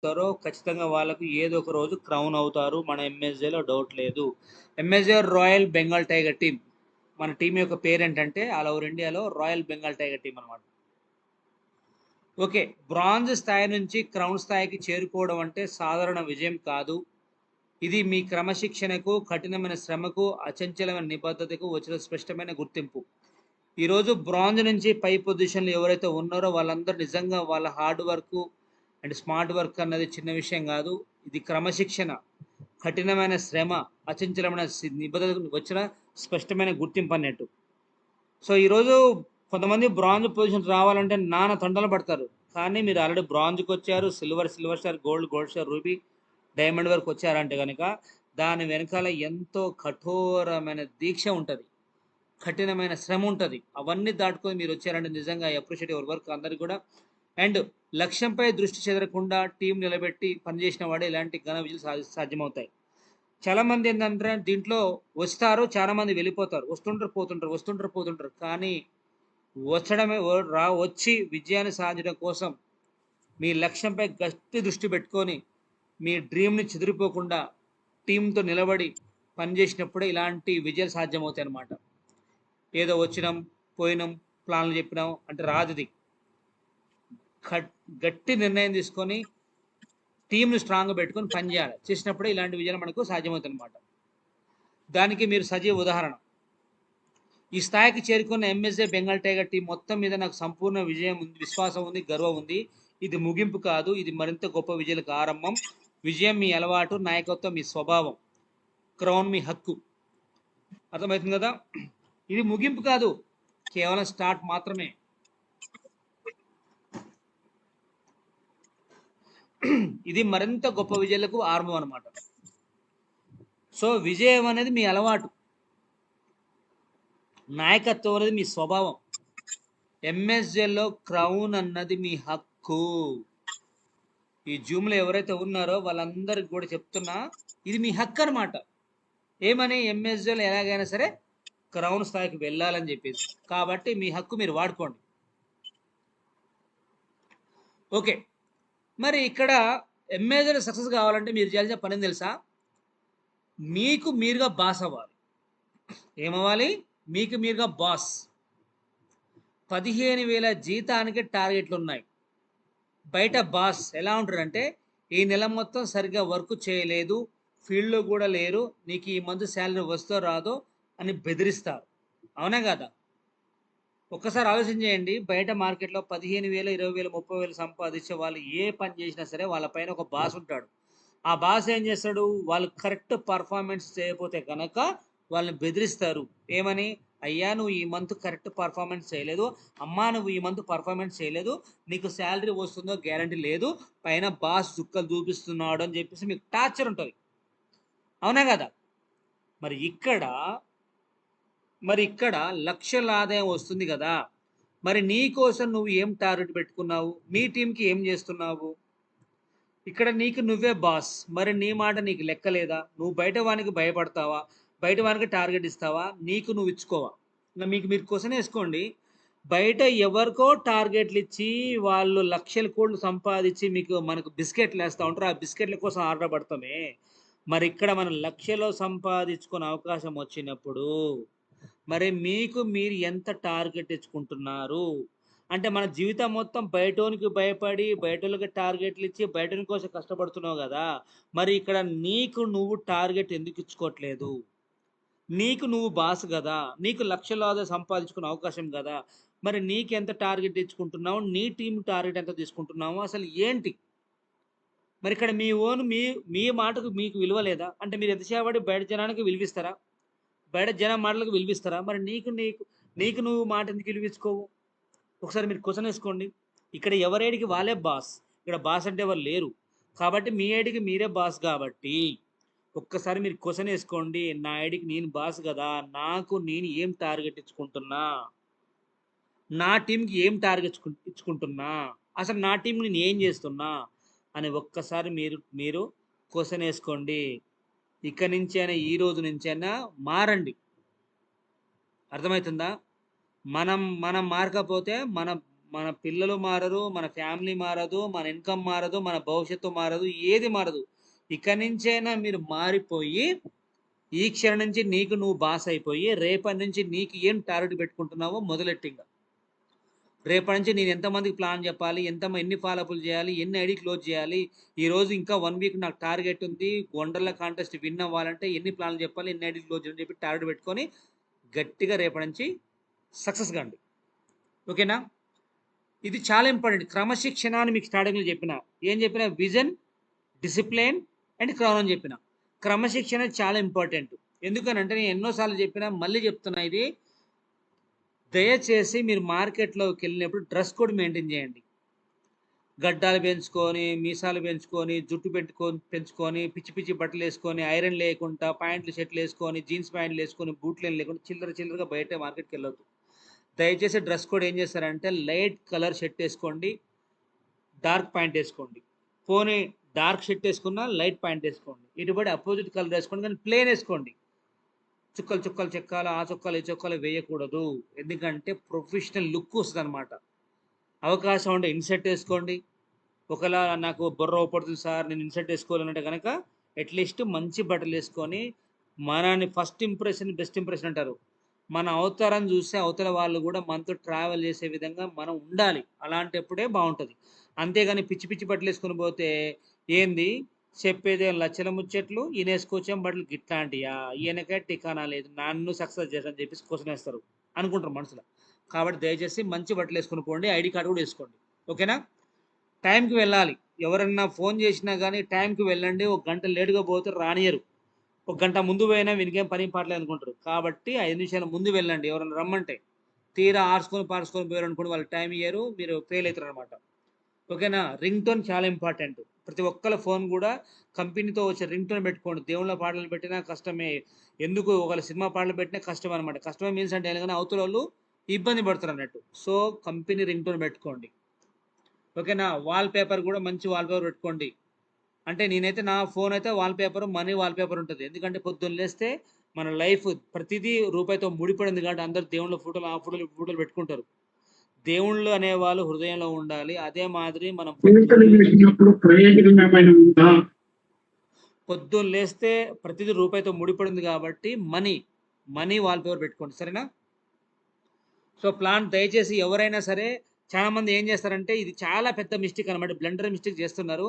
అవుతారో ఖచ్చితంగా వాళ్ళకు ఏదో ఒక రోజు క్రౌన్ అవుతారు మన ఎంఎస్జేలో, డౌట్ లేదు. MSJ royal Bengal tiger team. మన టీం యొక్క పేరు ఏంటంటే ఆల్ ఓవర్ ఇండియాలో రాయల్ బెంగాల్ టైగర్ టీం అనమాట. ఓకే, బ్రాంజ్ స్థాయి నుంచి క్రౌన్ స్థాయికి చేరుకోవడం అంటే సాధారణ విజయం కాదు. ఇది మీ క్రమశిక్షణకు, కఠినమైన శ్రమకు, అచంచలమైన నిబద్ధతకు వచ్చిన స్పష్టమైన గుర్తింపు. ఈరోజు బ్రాంజ్ నుంచి పై పొజిషన్లు ఎవరైతే ఉన్నారో వాళ్ళందరూ నిజంగా వాళ్ళ hard work and smart work అన్నది చిన్న విషయం కాదు. ఇది క్రమశిక్షణ, కఠినమైన శ్రమ, అచంచలమైన నిబద్ధతకు వచ్చిన స్పష్టమైన గుర్తింపు అన్నట్టు. సో ఈరోజు కొంతమంది బ్రాంజ్ పొజిషన్ రావాలంటే నానా తండలు పడతారు. కానీ మీరు ఆల్రెడీ బ్రాంజ్కి వచ్చారు, silver star, gold star, ruby, diamond వరకు వచ్చారంటే కనుక దాని వెనకాల ఎంతో కఠోరమైన దీక్ష ఉంటుంది, కఠినమైన శ్రమ ఉంటుంది. అవన్నీ దాటుకొని మీరు వచ్చారంటే నిజంగా అప్రిషియేట్ యువర్ వర్క్ అందరికి కూడా. అండ్ లక్ష్యంపై దృష్టి చెదరకుండా టీం నిలబెట్టి పనిచేసిన వాడే ఇలాంటి ఘన విజయాలు సాధ్యమవుతాయి. చాలామంది ఏంటంటే దీంట్లో వస్తారు, చాలామంది వెళ్ళిపోతారు, వస్తుంటారు. కానీ వచ్చి విజయాన్ని సాధించడం కోసం మీ లక్ష్యంపై గట్టి దృష్టి పెట్టుకొని మీ డ్రీమ్ని చెదిరిపోకుండా టీంతో నిలబడి పనిచేసినప్పుడే ఇలాంటి విజయాలు సాధ్యమవుతాయి అన్నమాట. ఏదో వచ్చినాం పోయినాం ప్లాన్లు చెప్పినాం అంటే రాదుది. గట్టి నిర్ణయం తీసుకొని టీంని స్ట్రాంగ్గా పెట్టుకొని పనిచేయాలి. చేసినప్పుడే ఇలాంటి విజయాలు మనకు సాధ్యమవుతుంది అన్నమాట. దానికి మీరు సజీవ ఉదాహరణ. ఈ స్థాయికి చేరుకున్న ఎంఎస్ఏ బెంగాల్ టైగర్ టీం మొత్తం మీద నాకు సంపూర్ణ విజయం ఉంది, విశ్వాసం ఉంది, గర్వం ఉంది. ఇది ముగింపు కాదు, ఇది మరింత గొప్ప విజయాలకు ఆరంభం. విజయం మీ అలవాటు, నాయకత్వం మీ స్వభావం, క్రౌన్ మీ హక్కు. అర్థమవుతుంది కదా? ఇది ముగింపు కాదు, కేవలం స్టార్ట్ మాత్రమే. ఇది మరింత గొప్ప విజయాలకు ఆరంభం అనమాట. సో విజయం అనేది మీ అలవాటు, నాయకత్వం అనేది మీ స్వభావం, ఎంఎస్జేలో క్రౌన్ అన్నది మీ హక్కు. ఈ జూమ్లో ఎవరైతే ఉన్నారో వాళ్ళందరికి కూడా చెప్తున్నా, ఇది మీ హక్కు అనమాట. ఏమని? ఎంఎస్జేలో ఎలాగైనా సరే క్రౌన్ స్థాయికి వెళ్ళాలని చెప్పేసి. కాబట్టి మీ హక్కు మీరు వాడుకోండి. ఓకే, మరి ఇక్కడ ఎంఎస్జేలో సక్సెస్ కావాలంటే మీరు చేయాల్సిన పని తెలుసా? మీకు మీరుగా బాస్ అవ్వాలి. ఏమవ్వాలి? మీకు మీరుగా బాస్. 15,000 జీతానికి టార్గెట్లు ఉన్నాయి. బయట బాస్ ఎలా ఉంటారంటే, ఈ నెల మొత్తం సరిగ్గా వర్క్ చేయలేదు, ఫీల్డ్లో కూడా లేరు, నీకు ఈ మంత్ శాలరీ వస్తో రాదో అని బెదిరిస్తారు. అవునా కదా? ఒక్కసారి ఆలోచన చేయండి. బయట మార్కెట్లో 15,000, 20,000, 30,000 సంపాదించే వాళ్ళు ఏ పని చేసినా సరే వాళ్ళ పైన ఒక బాస్ ఉంటాడు. ఆ బాస్ ఏం చేస్తాడు? వాళ్ళు కరెక్ట్ పర్ఫార్మెన్స్ చేయకపోతే కనుక వాళ్ళని బెదిరిస్తారు. ఏమని? అయ్యా నువ్వు ఈ మంత్ కరెక్ట్ పర్ఫార్మెన్స్ చేయలేదు, అమ్మా నువ్వు ఈ మంత్ పర్ఫార్మెన్స్ చేయలేదు, నీకు శాలరీ వస్తుందో గ్యారంటీ లేదు, పైన బాస్ చుక్కలు చూపిస్తున్నాడు అని చెప్పేసి మీకు టార్చర్ ఉంటుంది. అవునా కదా? మరి ఇక్కడ లక్షల ఆదాయం వస్తుంది కదా, మరి నీ కోసం నువ్వు ఏం టార్గెట్ పెట్టుకున్నావు? మీ టీంకి ఏం చేస్తున్నావు? ఇక్కడ నీకు నువ్వే బాస్, మరి నీ మాట నీకు లెక్కలేదా? నువ్వు బయట వానికి భయపడతావా? బయట వానికి టార్గెట్ ఇస్తావా? నీకు నువ్వు ఇచ్చుకోవా? మీకు మీరు క్వశ్చన్ వేసుకోండి. బయట ఎవరికో టార్గెట్లు ఇచ్చి వాళ్ళు లక్షల కోట్లు సంపాదించి మనకు బిస్కెట్లు వేస్తూ ఉంటారు. ఆ బిస్కెట్ల కోసం ఆర్డర్ పడతామే. మరి ఇక్కడ మనం లక్షలో సంపాదించుకునే అవకాశం వచ్చినప్పుడు మరి మీకు మీరు ఎంత టార్గెట్ ఇచ్చుకుంటున్నారు? అంటే మన జీవితం మొత్తం బయటోనికి భయపడి, బయటోళ్ళకి టార్గెట్లు ఇచ్చి, బయటోని కోసం కష్టపడుతున్నావు కదా, మరి ఇక్కడ నీకు నువ్వు టార్గెట్ ఎందుకు ఇచ్చుకోవట్లేదు? నీకు నువ్వు బాస్ కదా, నీకు లక్షలాది సంపాదించుకునే అవకాశం కదా, మరి నీకెంత టార్గెట్ ఇచ్చుకుంటున్నావు? నీ టీం టార్గెట్ ఎంత తీసుకుంటున్నావు? అసలు ఏంటి? మరి ఇక్కడ మీ ఓన్ మీ మాటకు మీకు విలువ లేదా? అంటే మీరు ఎంతసేపటి బయట జనానికి విలువిస్తారా? బయట జనం మాటలకు విలువిస్తారా? మరి నీకు నువ్వు మాట ఎందుకు విలువించుకోవు? ఒకసారి మీరు క్వశ్చన్ వేసుకోండి. ఇక్కడ ఎవరేడికి వాళ్ళే బాస్, ఇక్కడ బాస్ అంటే ఎవరు లేరు. కాబట్టి మీ ఐడికి మీరే బాస్. కాబట్టి ఒక్కసారి మీరు క్వశ్చన్ వేసుకోండి, నా ఐడికి నేను బాస్ కదా, నాకు నేను ఏం టార్గెట్ ఇచ్చుకుంటున్నా, నా టీంకి ఏం టార్గెట్ ఇచ్చుకుంటున్నా, అసలు నా టీం నేను ఏం చేస్తున్నా అని ఒక్కసారి మీరు క్వశ్చన్ వేసుకోండి. ఇక్కడి నుంచైనా, ఈ రోజు నుంచైనా మారండి. అర్థమవుతుందా? మనం మారకపోతే మన పిల్లలు మారరు, మన ఫ్యామిలీ మారదు, మన ఇన్కమ్ మారదు, మన భవిష్యత్తు మారదు, ఏది మారదు. ఇక నుంచైనా మీరు మారిపోయి ఈ క్షణం నుంచి నీకు నువ్వు బాస్ అయిపోయి రేపటి నుంచి నీకు ఏం టార్గెట్ పెట్టుకుంటున్నావో మొదలెట్టింగా. రేపటి నుంచి నేను ఎంతమందికి ప్లాన్ చెప్పాలి, ఎన్ని ఫాలోఅప్లు చేయాలి, ఎన్ని ఐడి క్లోజ్ చేయాలి, ఈరోజు ఇంకా 1 వీక్ నాకు టార్గెట్ ఉంది, వండర్ల కాంటెస్ట్ విన్ అవ్వాలంటే ఎన్ని ప్లాన్లు చెప్పాలి, ఎన్ని ఐడి క్లోజ్ చేయాలని చెప్పి టార్గెట్ పెట్టుకొని గట్టిగా రేపటి నుంచి సక్సెస్ కాండి. ఓకేనా? ఇది చాలా ఇంపార్టెంట్. క్రమశిక్షణ అని మీకు స్టార్టింగ్లో చెప్పిన, ఏం చెప్పిన? విజన్, డిసిప్లిన్ అండ్ క్రౌన్ అని చెప్పిన. క్రమశిక్షణ చాలా ఇంపార్టెంట్. ఎందుకనంటే నేను ఎన్నోసార్లు చెప్పినా, మళ్ళీ చెప్తున్నా, ఇది దయచేసి మీరు మార్కెట్లోకి వెళ్ళినప్పుడు డ్రెస్ కోడ్ మెయింటైన్ చేయండి. గడ్డాలు పెంచుకొని, మీసాలు పెంచుకొని, జుట్టు పెంచుకొని, పిచ్చి పిచ్చి బట్టలు వేసుకొని, ఐరన్ లేకుండా, ప్యాంట్లు షర్ట్లు వేసుకొని, జీన్స్ ప్యాంట్లు వేసుకొని, బూట్లు లేకుండా చిల్లరగా బయట మార్కెట్కి వెళ్ళొద్దు. దయచేసి డ్రెస్ కోడ్ ఏం చేస్తారంటే లైట్ కలర్ షర్ట్ వేసుకోండి, డార్క్ ప్యాంట్ వేసుకోండి. పోనీ డార్క్ షర్ట్ వేసుకున్నా లైట్ ప్యాంట్ వేసుకోండి. ఇటుబడి అపోజిట్ కలర్ వేసుకోండి, కానీ ప్లేన్ వేసుకోండి. చుక్కలు చెక్కాలు, ఆ చుక్కలు ఈ చుక్కలు వేయకూడదు. ఎందుకంటే ప్రొఫెషనల్ లుక్ వస్తుంది అనమాట. అవకాశం ఉంటే ఇన్సెట్ వేసుకోండి. ఒకవేళ నాకు బుర్ర పడుతుంది సార్, నేను ఇన్సెట్ వేసుకోవాలంటే కనుక అట్లీస్ట్ మంచి బట్టలు వేసుకొని, మనని ఫస్ట్ ఇంప్రెషన్ బెస్ట్ ఇంప్రెషన్ అంటారు, మన అవతారం చూస్తే అవతల వాళ్ళు కూడా మనతో ట్రావెల్ చేసే విధంగా మనం ఉండాలి. అలాంటప్పుడే బాగుంటుంది. అంతేగాని పిచ్చి పిచ్చి బట్టలు వేసుకొని పోతే ఏంది చెప్పేది, లచ్చల ముచ్చట్లు, ఈయన వేసుకొచ్చాం బట్టలు ఇట్లాంటియా, ఈయనకే టికానా లేదు, నన్ను సక్సెస్ చేశాను చెప్పేసి క్వశ్చన్ వేస్తారు అనుకుంటారు మనసులో. కాబట్టి దయచేసి మంచి బట్టలు వేసుకొని పోండి, ఐడి కార్డు కూడా వేసుకోండి. ఓకేనా? టైంకి వెళ్ళాలి. ఎవరన్నా ఫోన్ చేసినా కానీ టైంకి వెళ్ళండి. 1 గంట లేటుగా పోతే రానియరు. 1 గంట ముందు పోయినా వీనికేం పని పాటలేదు అనుకుంటారు. కాబట్టి 5 నిమిషాల ముందు వెళ్ళండి ఎవరైనా రమ్మంటే. తీరా ఆర్చుకొని పోయారు అనుకోండి, వాళ్ళు టైం ఇయ్యరు, మీరు ఫెయిల్ అవుతారు అనమాట. ఓకేనా? రింగ్ టోన్ చాలా ఇంపార్టెంట్. ప్రతి ఒక్కళ్ళ ఫోన్ కూడా కంపెనీతో వచ్చే రింగ్ టోన్ పెట్టుకోండి. దేవుళ్ళ పాటలు పెట్టినా కష్టమే, ఎందుకు ఒకళ్ళ సినిమా పాటలు పెట్టినా కష్టం అనమాట. కష్టమే మీన్స్ అంటే కానీ అవతల వాళ్ళు ఇబ్బంది పడతారు అన్నట్టు. సో కంపెనీ రింగ్ టోన్ పెట్టుకోండి. ఓకేనా? వాల్ పేపర్ కూడా మంచి వాల్ పేపర్ పెట్టుకోండి. అంటే నేనైతే నా ఫోన్ అయితే wall paper, money wall paper ఉంటుంది. ఎందుకంటే పొద్దున్న లేస్తే మన లైఫ్ ప్రతిదీ రూపాయితో ముడిపడింది కాబట్టి అందరు దేవుళ్ళ ఫోటోలు, ఆ ఫోటోలు పెట్టుకుంటారు. దేవుళ్ళు అనేవాళ్ళు హృదయంలో ఉండాలి. అదే మాదిరి మనం పొద్దున్న లేస్తే ప్రతిదీ రూపాయితో ముడిపడింది కాబట్టి మనీ వాల్ పేపర్ పెట్టుకోండి. సరేనా? సో ప్లాన్ దయచేసి ఎవరైనా సరే, చాలా మంది ఏం చేస్తారంటే, ఇది చాలా పెద్ద మిస్టేక్ అనమాట, బ్లండర్ మిస్టేక్ చేస్తున్నారు.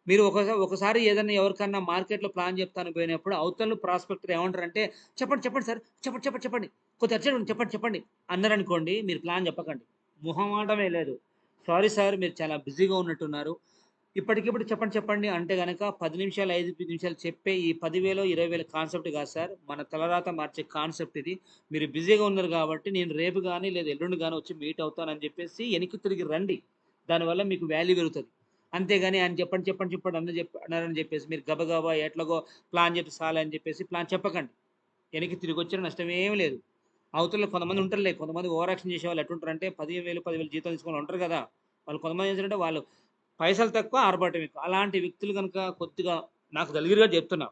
మీరు ఒకసారి ఏదైనా ఎవరికన్నా మార్కెట్లో ప్లాన్ చెప్తాను పోయినప్పుడు అవతల ప్రాస్పెక్టర్ ఏమంటారంటే, చెప్పండి సార్, చెప్పండి కొద్దిగా అర్జెంట్ చెప్పండి అన్నారనుకోండి, మీరు ప్లాన్ చెప్పకండి. మొహమాటమే లేదు. సారీ సార్, మీరు చాలా బిజీగా ఉన్నట్టున్నారు, ఇప్పటికిప్పుడు చెప్పండి అంటే కనుక 10 నిమిషాలు 5 నిమిషాలు చెప్పే ఈ 10,000 20,000 కాన్సెప్ట్ కాదు సార్, మన తలరాత మార్చే కాన్సెప్ట్ ఇది. మీరు బిజీగా ఉన్నారు కాబట్టి నేను రేపు కానీ లేదా ఎల్లుండి కానీ వచ్చి మీట్ అవుతానని చెప్పేసి వెనక్కి తిరిగి రండి. దానివల్ల మీకు వాల్యూ పెరుగుతుంది. అంతేగాని ఆయన చెప్పండి అన్నారని చెప్పేసి మీరు గబగబా ఎట్లాగో ప్లాన్ చెప్పి సాలే అని చెప్పేసి ప్లాన్ చెప్పకండి. వెనక్కి తిరిగి వచ్చిన నష్టం ఏమీ లేదు. అవతల కొంతమంది ఉంటారులే, కొంతమంది ఓవర్ యాక్షన్ చేసే వాళ్ళు ఎట్లుంటారంటే 10,000 జీతం తీసుకొని ఉంటారు కదా, వాళ్ళు కొంతమంది ఏంటంటే వాళ్ళు పైసలు తక్కువ ఆర్భాటం ఎక్కువ. అలాంటి వ్యక్తులు కనుక కొద్దిగా నాకు దగ్గరగా చెప్తున్నా,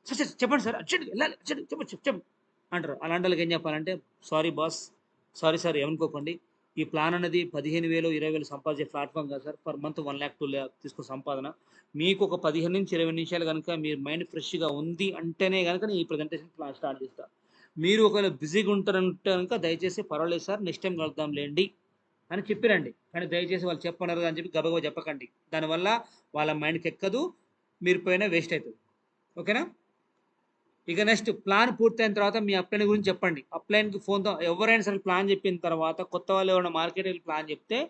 సార్ చెప్పండి సార్, అర్జెంట్ వెళ్ళాలి, చెప్పండి అంటారు. అలాంటి వాళ్ళకి ఏం చెప్పాలంటే, సారీ బాస్, సారీ సార్ ఏమనుకోకండి, ఈ ప్లాన్ అనేది 15,000 20,000 సంపాదించే ప్లాట్ఫామ్ కాదు sir, per month 1 lakh 2 lakh తీసుకుని సంపాదన. మీకు ఒక 15 నుంచి 20 నిమిషాలు కనుక మీరు మైండ్ ఫ్రెష్గా ఉంది అంటేనే కనుక నేను ఈ ప్రజెంటేషన్ ప్లాన్ స్టార్ట్ చేస్తాను. మీరు ఒకవేళ బిజీగా ఉంటారంటే కనుక దయచేసి పర్వాలేదు సార్, నెక్స్ట్ టైం కలుద్దాం లేండి అని చెప్పిరండి. కానీ దయచేసి వాళ్ళు చెప్పన్నారు అని చెప్పి గబగబా చెప్పకండి. దానివల్ల వాళ్ళ మైండ్కి ఎక్కదు, మీరు పోయినా వేస్ట్ అవుతుంది. ఓకేనా? ఇక నెక్స్ట్ ప్లాన్ పూర్తయిన తర్వాత మీ అప్లైన్ గురించి చెప్పండి. అప్లైన్కి ఫోన్తో ఎవరైనా సరే ప్లాన్ చెప్పిన తర్వాత కొత్త వాళ్ళు ఎవరైనా మార్కెట్ ప్లాన్ చెప్తే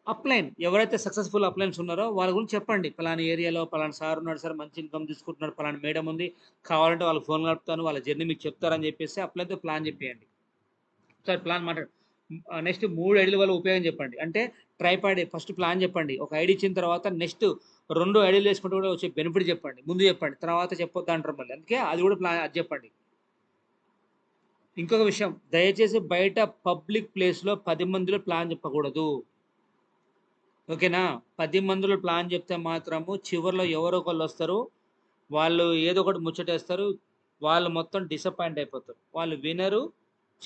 అప్లైన్ ఎవరైతే సక్సెస్ఫుల్ అప్లైన్స్ ఉన్నారో వాళ్ళ గురించి చెప్పండి. పలానా ఏరియాలో పలానా సార్ ఉన్నాడు సార్, మంచి ఇన్కమ్ తీసుకుంటున్నాడు, పలానా మేడం ఉంది, కావాలంటే వాళ్ళకి ఫోన్ కలుపుతాను, వాళ్ళ జర్నీ మీకు చెప్తారని చెప్పేసి అప్లైన్తో ప్లాన్ చెప్పేయండి. సార్ ప్లాన్ మాట్లాడు. నెక్స్ట్ 3 ఐడీల వల్ల ఉపయోగం చెప్పండి. అంటే ట్రైపాడ్ ఫస్ట్ ప్లాన్ చెప్పండి. ఒక ఐడి ఇచ్చిన తర్వాత నెక్స్ట్ 2 ఐడీలు వేసుకుంటూ కూడా వచ్చే బెనిఫిట్ చెప్పండి. ముందు చెప్పండి, తర్వాత చెప్పొద్దు అంటారు మళ్ళీ. అందుకే అది కూడా ప్లాన్ అది చెప్పండి. ఇంకొక విషయం, దయచేసి బయట పబ్లిక్ ప్లేస్లో 10 మందిలో ప్లాన్ చెప్పకూడదు. ఓకేనా? 10 మందిలో ప్లాన్ చెప్తే మాత్రము చివరిలో ఎవరో ఒకళ్ళు వస్తారు, వాళ్ళు ఏదో ఒకటి ముచ్చటేస్తారు, వాళ్ళు మొత్తం డిసప్పాయింట్ అయిపోతారు, వాళ్ళు వినరు,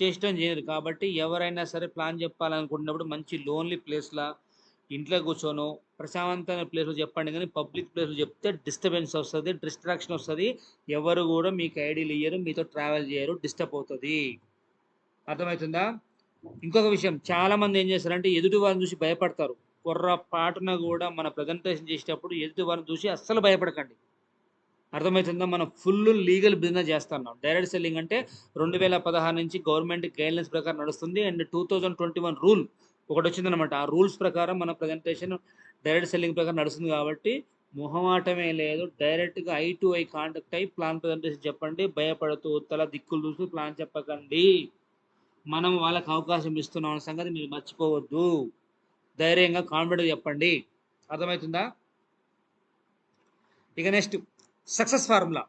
చేష్టం చేయరు. కాబట్టి ఎవరైనా సరే ప్లాన్ చెప్పాలనుకున్నప్పుడు మంచి లోన్లీ ప్లేస్‌లా ఇంట్లో కూర్చోనో, ప్రశాంతమైన ప్లేస్‌లో చెప్పండి గానీ, పబ్లిక్ ప్లేస్‌లో చెప్తే డిస్టర్బెన్స్ వస్తది. డిస్ట్రాక్షన్ వస్తది. ఎవరు గూడా మీకు ఐడీలు ఇయ్యరు. మీతో ట్రావెల్ చేయరు. డిస్టర్బ్ అవుతది. అర్థమైతుందా? ఇంకొక విషయం చాలామంది ఏం చేస్తారంటే ఎదుటి వారిని చూసి భయపడతారు. పొర్రపాటున గూడా మన ప్రెజెంటేషన్ చేసేటప్పుడు ఎదుటి వారిని చూసి అస్సలు భయపడకండి. అర్థమవుతుందా? మనం ఫుల్ లీగల్ బిజినెస్ చేస్తున్నాం. డైరెక్ట్ సెల్లింగ్ అంటే 2016 నుంచి గవర్నమెంట్ గైడ్‌లైన్స్ ప్రకారం నడుస్తుంది. అండ్ 2021 రూల్ ఒకటొచ్చిందనమాట. ఆ రూల్స్ ప్రకారం మన ప్రెజెంటేషన్ డైరెక్ట్ సెల్లింగ్ ప్రకారం నడుస్తుంది కాబట్టి మొహమాటమే లేదు. డైరెక్ట్‌గా ఐ టు ఐ కాంటాక్ట్ అయ్యి ప్లాన్ ప్రెజెంటేషన్ చెప్పండి. భయపడుతూ ఉత్తల దిక్కులు చూస్తూ ప్లాన్ చెప్పకండి. మనం వాళ్ళకి అవకాశం ఇస్తున్నాం అన్న సంగతి మీరు మర్చిపోవద్దు. ధైర్యంగా కాన్ఫిడెంట్‌గా చెప్పండి. అర్థమవుతుందా? ఇక నెక్స్ట్ సక్సెస్ ఫార్ములా.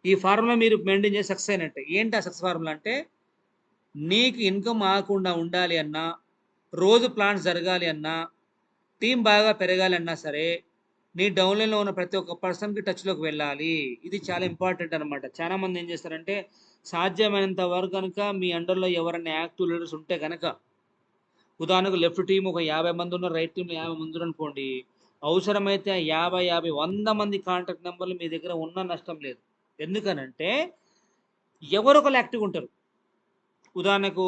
ఈ ఫార్ములా మీరు మెయింటైన్ చేసి సక్సెస్ అయినట్టే. ఏంటి ఆ సక్సెస్ ఫార్ములా అంటే, నీకు ఇన్కమ్ ఆగకుండా ఉండాలి అన్నా, రోజు ప్లాన్స్ జరగాలి అన్నా, టీం బాగా పెరగాలి అన్నా సరే, నీ డౌన్లైన్లో ఉన్న ప్రతి ఒక్క పర్సన్కి టచ్లోకి వెళ్ళాలి. ఇది చాలా ఇంపార్టెంట్ అనమాట. చాలా మంది ఏం చేస్తారంటే, సాధ్యమైనంత వరకు కనుక మీ అండర్లో ఎవరైనా యాక్టివ్ లీడర్స్ ఉంటే కనుక, ఉదాహరణకు లెఫ్ట్ టీం ఒక 50 మంది ఉన్నారు, రైట్ టీంలో 50 మంది ఉన్నారు అనుకోండి, అవసరమైతే 50, 100 మంది కాంటాక్ట్ నెంబర్లు మీ దగ్గర ఉన్న నష్టం లేదు. ఎందుకనంటే ఎవరో ఒకరు యాక్టివ్గా ఉంటారు. ఉదాహరణకు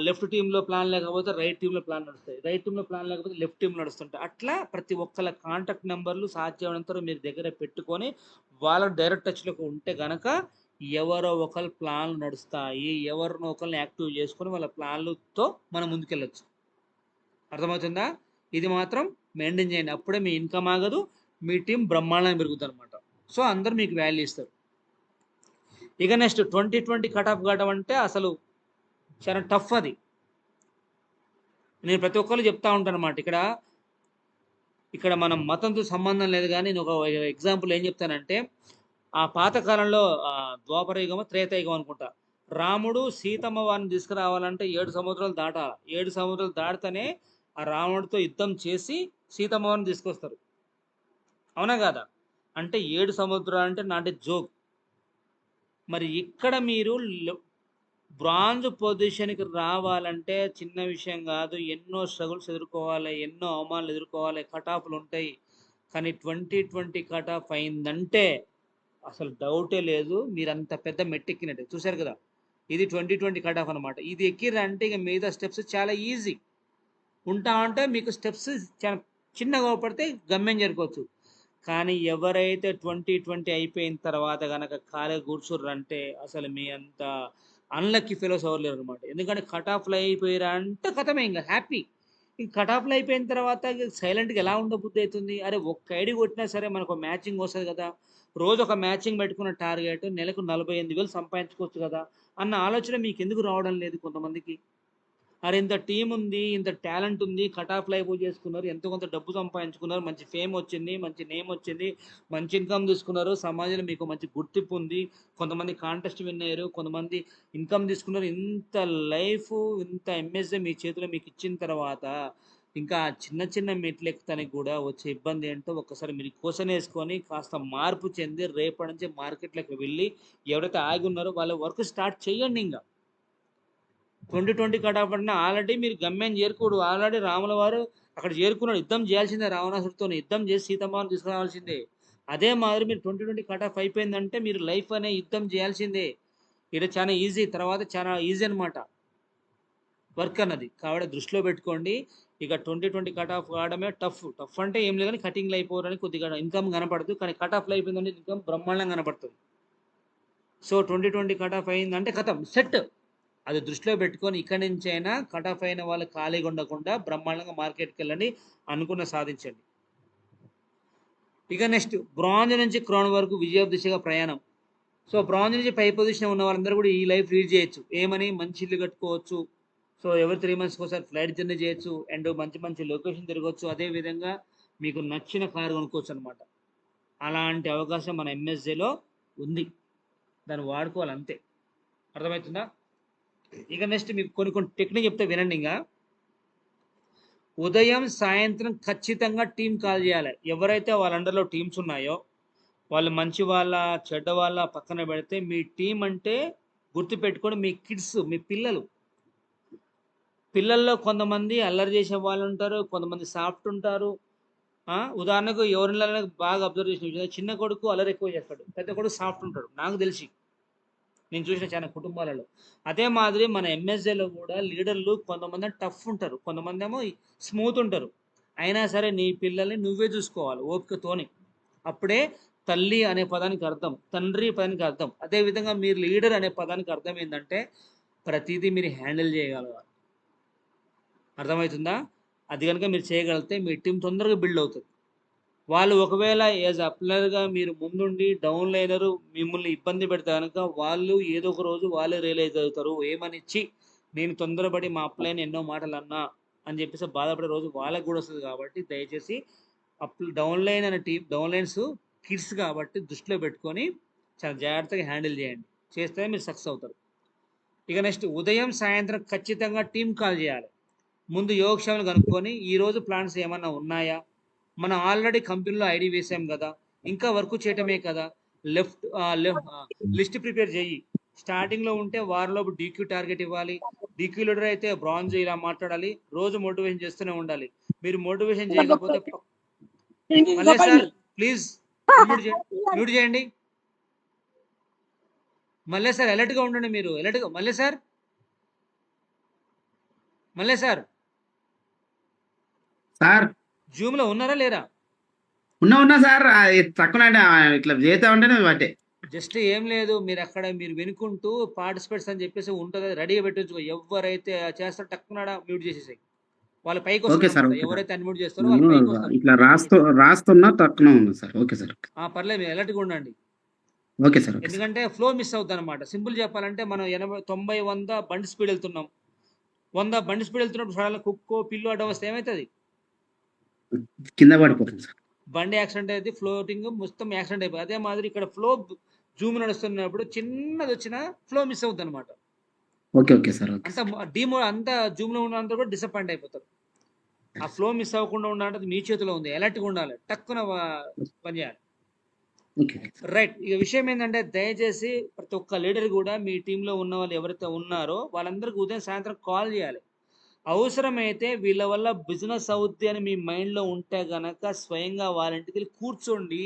లెఫ్ట్ టీంలో ప్లాన్ లేకపోతే రైట్ టీంలో ప్లాన్ నడుస్తాయి. రైట్ టీంలో ప్లాన్ లేకపోతే లెఫ్ట్ టీంలో నడుస్తుంటాయి. అట్లా ప్రతి ఒక్కళ్ళ కాంటాక్ట్ నెంబర్లు సాధ్యమైనంత వరకు మీరు దగ్గర పెట్టుకొని వాళ్ళ డైరెక్ట్ టచ్లోకి ఉంటే గనక ఎవరో ఒకరు ప్లాన్లు నడుస్తాయి. ఎవరినో ఒకరిని యాక్టివ్ చేసుకొని వాళ్ళ ప్లాన్లతో మనం ముందుకెళ్ళొచ్చు. అర్థమవుతుందా? ఇది మాత్రం మెయింటైన్ చేయండి. అప్పుడే మీ ఇన్కమ్ ఆగదు. మీ టీం బ్రహ్మాండంగా పెరుగుతుంది అనమాట. సో అందరూ మీకు వాల్యూ ఇస్తారు. ఇక నెక్స్ట్ 2020 కట్ ఆఫ్ కావడం అంటే అసలు చాలా టఫ్ అది. నేను ప్రతి ఒక్కళ్ళు చెప్తా ఉంటాను అనమాట. ఇక్కడ మనం మతంతో సంబంధం లేదు కానీ నేను ఒక ఎగ్జాంపుల్ ఏం చెప్తానంటే, ఆ పాతకాలంలో ద్వాపర యుగమో త్రేతాయుగం అనుకుంటా, రాముడు సీతమ్మ వారిని తీసుకురావాలంటే 7 సముద్రాలు దాటాలి. 7 సముద్రాలు దాటితేనే ఆ రావణుడితో యుద్ధం చేసి సీతమ్మ వారిని తీసుకొస్తారు. అవునా కాదా? అంటే 7 సముద్రాలు అంటే నాట్ ఏ జోక్. మరి ఇక్కడ మీరు బ్రాంజ్ పొజిషన్కి రావాలంటే చిన్న విషయం కాదు. ఎన్నో స్ట్రగుల్స్ ఎదుర్కోవాలి, ఎన్నో అవమానాలు ఎదుర్కోవాలి, కట్ ఆఫ్లు ఉంటాయి. కానీ 2020 కట్ ఆఫ్ అయిందంటే అసలు డౌటే లేదు, మీరు అంత పెద్ద మెట్టెక్కినట్టే. చూశారు కదా, ఇది 2020 కట్ ఆఫ్ అనమాట. ఇది ఎక్కిరంటే ఇక మిగతా స్టెప్స్ చాలా ఈజీ. ఉంటా అంటే మీకు స్టెప్స్ చాలా చిన్నగా పడితే గమ్యం చేరుకోవచ్చు. కానీ ఎవరైతే 2020 అయిపోయిన తర్వాత గనక ఖాళీగా కూర్చుర్రంటే అసలు మీ అంత అన్లక్కీ ఫెలోస్ ఎవరు లేరు అనమాట. ఎందుకంటే కట్ ఆఫ్లు అయిపోయారా అంటే కథమే, ఇంకా హ్యాపీ. ఇంక కట్ ఆఫ్లు అయిపోయిన తర్వాత సైలెంట్గా ఎలా ఉండబుద్ధి అవుతుంది? అరే ఒక్క ఐడి కొట్టినా సరే మనకు మ్యాచింగ్ వస్తుంది కదా, రోజు ఒక మ్యాచింగ్ పెట్టుకున్న టార్గెట్ నెలకు 48,000 సంపాదించుకోవచ్చు కదా అన్న ఆలోచన మీకు ఎందుకు రావడం లేదు కొంతమందికి? అరే ఇంత టీం ఉంది, ఇంత టాలెంట్ ఉంది, కట్ ఆఫ్ లైవ్ చేసుకున్నారు, ఎంతో కొంత డబ్బు సంపాదించుకున్నారు, మంచి ఫేమ్ వచ్చింది, మంచి నేమ్ వచ్చింది, మంచి ఇన్కమ్ తీసుకున్నారు, సమాజంలో మీకు మంచి గుర్తింపు ఉంది, కొంతమంది కాంటెస్ట్ విన్ అయ్యారు, కొంతమంది ఇన్కమ్ తీసుకున్నారు. ఇంత లైఫ్, ఇంత ఎంఎస్ఏ మీ చేతిలో మీకు ఇచ్చిన తర్వాత ఇంకా చిన్న చిన్న మెట్లు ఎక్కుతానికి కూడా వచ్చే ఇబ్బంది ఏంటో ఒక్కసారి మీరు క్వశ్చన్ వేసుకొని కాస్త మార్పు చెంది రేపటి నుంచి మార్కెట్లోకి వెళ్ళి ఎవరైతే ఆగి ఉన్నారో వాళ్ళ వర్క్ స్టార్ట్ చేయండి. ఇంకా 2020 కట్ ఆఫ్ అంటే ఆల్రెడీ మీరు గమ్యం చేరుకోడు. ఆల్రెడీ రాముల వారు అక్కడ చేరుకున్నాడు. యుద్ధం చేయాల్సిందే, రావణాసుడితో యుద్ధం చేసి సీతమ్మని తీసుకురావాల్సిందే. అదే మాదిరి మీరు 2020 కట్ ఆఫ్ అయిపోయిందంటే మీరు లైఫ్ అనే యుద్ధం చేయాల్సిందే. ఇది చాలా ఈజీ, తర్వాత చాలా ఈజీ అనమాట వర్క్ అన్నది. కాబట్టి దృష్టిలో పెట్టుకోండి. ఇక 2020 కట్ ఆఫ్ కావడమే టఫ్. టఫ్ అంటే ఏం లేదు కానీ కటింగ్లు అయిపోవాలని కొద్దిగా ఇన్కమ్ కనపడదు, కానీ కట్ ఆఫ్లో అయిపోయిందంటే ఇన్కమ్ బ్రహ్మాండంగా కనపడుతుంది. సో 2020 కట్ ఆఫ్ అయిందంటే కథం సెట్. అది దృష్టిలో పెట్టుకొని ఇక్కడి నుంచి అయినా కట్ ఆఫ్ అయిన వాళ్ళు ఖాళీగా ఉండకుండా బ్రహ్మాండంగా మార్కెట్కి వెళ్ళండి, అనుకున్న సాధించండి. ఇక నెక్స్ట్ బ్రాంజ్ నుంచి క్రౌన్ వరకు విజయ దిశగా ప్రయాణం. సో బ్రాంజ్ నుంచి పై పొజిషన్ ఉన్న వాళ్ళందరూ కూడా ఈ లైఫ్ లీడ్ చేయొచ్చు. ఏమని? మంచి ఇల్లు కట్టుకోవచ్చు. సో ఎవరి 3 monthsకి ఒకసారి ఫ్లైట్ జర్నీ చేయొచ్చు, అండ్ మంచి మంచి లొకేషన్ తిరగవచ్చు. అదేవిధంగా మీకు నచ్చిన కారు కొనుక్కోవచ్చు అనమాట. అలాంటి అవకాశం మన ఎంఎస్జేలో ఉంది, దాన్ని వాడుకోవాలి అంతే. అర్థమవుతుందా? ఇక నెక్స్ట్ మీకు కొన్ని టెక్నిక్ చెప్తే వినండి. ఇంకా ఉదయం సాయంత్రం ఖచ్చితంగా టీం కాల్ చేయాలి. ఎవరైతే వాళ్ళ అండర్లో టీమ్స్ ఉన్నాయో వాళ్ళు మంచి వాళ్ళ చెడ్డ వాళ్ళ పక్కన పెడితే మీ టీం అంటే గుర్తుపెట్టుకొని మీ కిడ్స్, మీ పిల్లల్లో కొంతమంది అల్లరి చేసే వాళ్ళు ఉంటారు, కొంతమంది సాఫ్ట్ ఉంటారు. ఉదాహరణకు ఎవరినైనా బాగా అబ్జర్వ్ చేసిన విషయం, చిన్న కొడుకు అల్లరి ఎక్కువ చేస్తాడు, పెద్ద కొడుకు సాఫ్ట్ ఉంటాడు. నాకు తెలిసి నేను చూసిన చాలా కుటుంబాలలో. అదే మాదిరి మన ఎంఎస్ఏలో కూడా లీడర్లు కొంతమంది టఫ్ ఉంటారు, కొంతమంది ఏమో స్మూత్ ఉంటారు. అయినా సరే నీ పిల్లల్ని నువ్వే చూసుకోవాలి ఓపికతోని. అప్పుడే తల్లి అనే పదానికి అర్థం, తండ్రి పదానికి అర్థం. అదేవిధంగా మీరు లీడర్ అనే పదానికి అర్థం ఏంటంటే ప్రతిదీ మీరు హ్యాండిల్ చేయగలగాలి. అర్థమవుతుందా? అది కనుక మీరు చేయగలిగితే మీ టీం తొందరగా బిల్డ్ అవుతుంది. వాళ్ళు ఒకవేళ యాజ్ అప్లైనర్గా మీరు ముందుండి డౌన్ లైనరు మిమ్మల్ని ఇబ్బంది పెడితే కనుక వాళ్ళు ఏదో ఒక రోజు వాళ్ళే రియలైజ్ అవుతారు. ఏమనిచ్చి నేను తొందరపడి మా అప్లైన్ ఎన్నో మాటలు అన్నా అని చెప్పేసి బాధపడే రోజు వాళ్ళకు కూడా వస్తుంది. కాబట్టి దయచేసి డౌన్ లైన్ అనే డౌన్ లైన్స్ కిడ్స్ కాబట్టి దృష్టిలో పెట్టుకొని చాలా జాగ్రత్తగా హ్యాండిల్ చేయండి. చేస్తే మీరు సక్సెస్ అవుతారు. ఇక నెక్స్ట్, ఉదయం సాయంత్రం ఖచ్చితంగా టీం కాల్ చేయాలి. ముందు యోగక్షేమాలు కనుక్కొని ఈరోజు ప్లాన్స్ ఏమన్నా ఉన్నాయా, మనం ఆల్రెడీ కంపెనీలో ఐడి వేసాం కదా, ఇంకా వర్క్ చేయటమే కదా, లిస్ట్ ప్రిపేర్ చేయి. స్టార్టింగ్లో ఉంటే వారంలోపు డీక్యూ టార్గెట్ ఇవ్వాలి. డీక్యూ లీడర్ అయితే బ్రాంజ్ ఇలా మాట్లాడాలి. రోజు మోటివేషన్ చేస్తూనే ఉండాలి. మీరు మోటివేషన్ చేయకపోతే మళ్ళీ సార్ ప్లీజ్ మ్యూట్ చేయండి. మళ్ళీ సార్ అలర్ట్గా ఉండండి. మీరు అలర్ట్గా మళ్ళీ సార్ సార్ జూమ్లో ఉన్నారా లేరా? ఉన్నా సార్ తక్కువ ఇట్లా చేస్తా ఉంటేనే బట్టే. జస్ట్ ఏం లేదు, మీరు అక్కడ మీరు వినుకుంటూ పార్టిసిపేట్స్ అని చెప్పేసి ఉంటుంది, రెడీగా పెట్టించుకో. ఎవరైతే చేస్తారో టక్కున మ్యూట్ చేసేసాయి. వాళ్ళ పైకి ఓకే సార్, వస్తారు. ఎవరైతే అన్మ్యూట్ చేస్తారో వాళ్ళ పైకి వస్తారు. ఇట్లా రాస్తున్నా తక్కువ ఉంది సార్. ఓకే సార్, పర్లేదు, మీరు అలర్ట్గా ఉండండి. Okay sir. ఎందుకంటే ఫ్లో మిస్ అవుతుంది అనమాట. సింపుల్ చెప్పాలంటే మనం 80, 90, 100 బండి స్పీడ్ వెళ్తున్నాం. 100 బండి స్పీడ్ వెళ్తున్నప్పుడు సడన్గా కుక్కో పిల్లు అడ్డం వస్తే ఏమవుతుంది? కింద పడిపోతుంది సార్. బండి యాక్సిడెంట్ అయితే ఫ్లోటింగ్ మొత్తం యాక్సిడెంట్ అయిపోయి. అదే మాదిరి ఇక్కడ ఫ్లో జూమ్ నడుస్తున్నప్పుడు చిన్నది వచ్చినా ఫ్లో మిస్ అవుతుంది అనమాట. Okay sir. అంతా జూమ్ లో ఉన్నంత కూడా డిసప్పాయింట్ అయిపోతారు. ఆ ఫ్లో మిస్ అవ్వకుండా ఉండాలంటే మీ చేతిలో ఉంది. ఎలర్ట్గా ఉండాలి, టక్కున పనిచేయాలి. రైట్. ఇక విషయం ఏంటంటే దయచేసి ప్రతి ఒక్క లీడర్ కూడా మీ టీంలో ఉన్న వాళ్ళు ఎవరైతే ఉన్నారో వాళ్ళందరికీ ఉదయం సాయంత్రం కాల్ చేయాలి. అవసరమైతే వీళ్ళ వల్ల బిజినెస్ అవుద్ది అని మీ మైండ్లో ఉంటే గనక స్వయంగా వాళ్ళ ఇంటికి వెళ్ళి కూర్చోండి.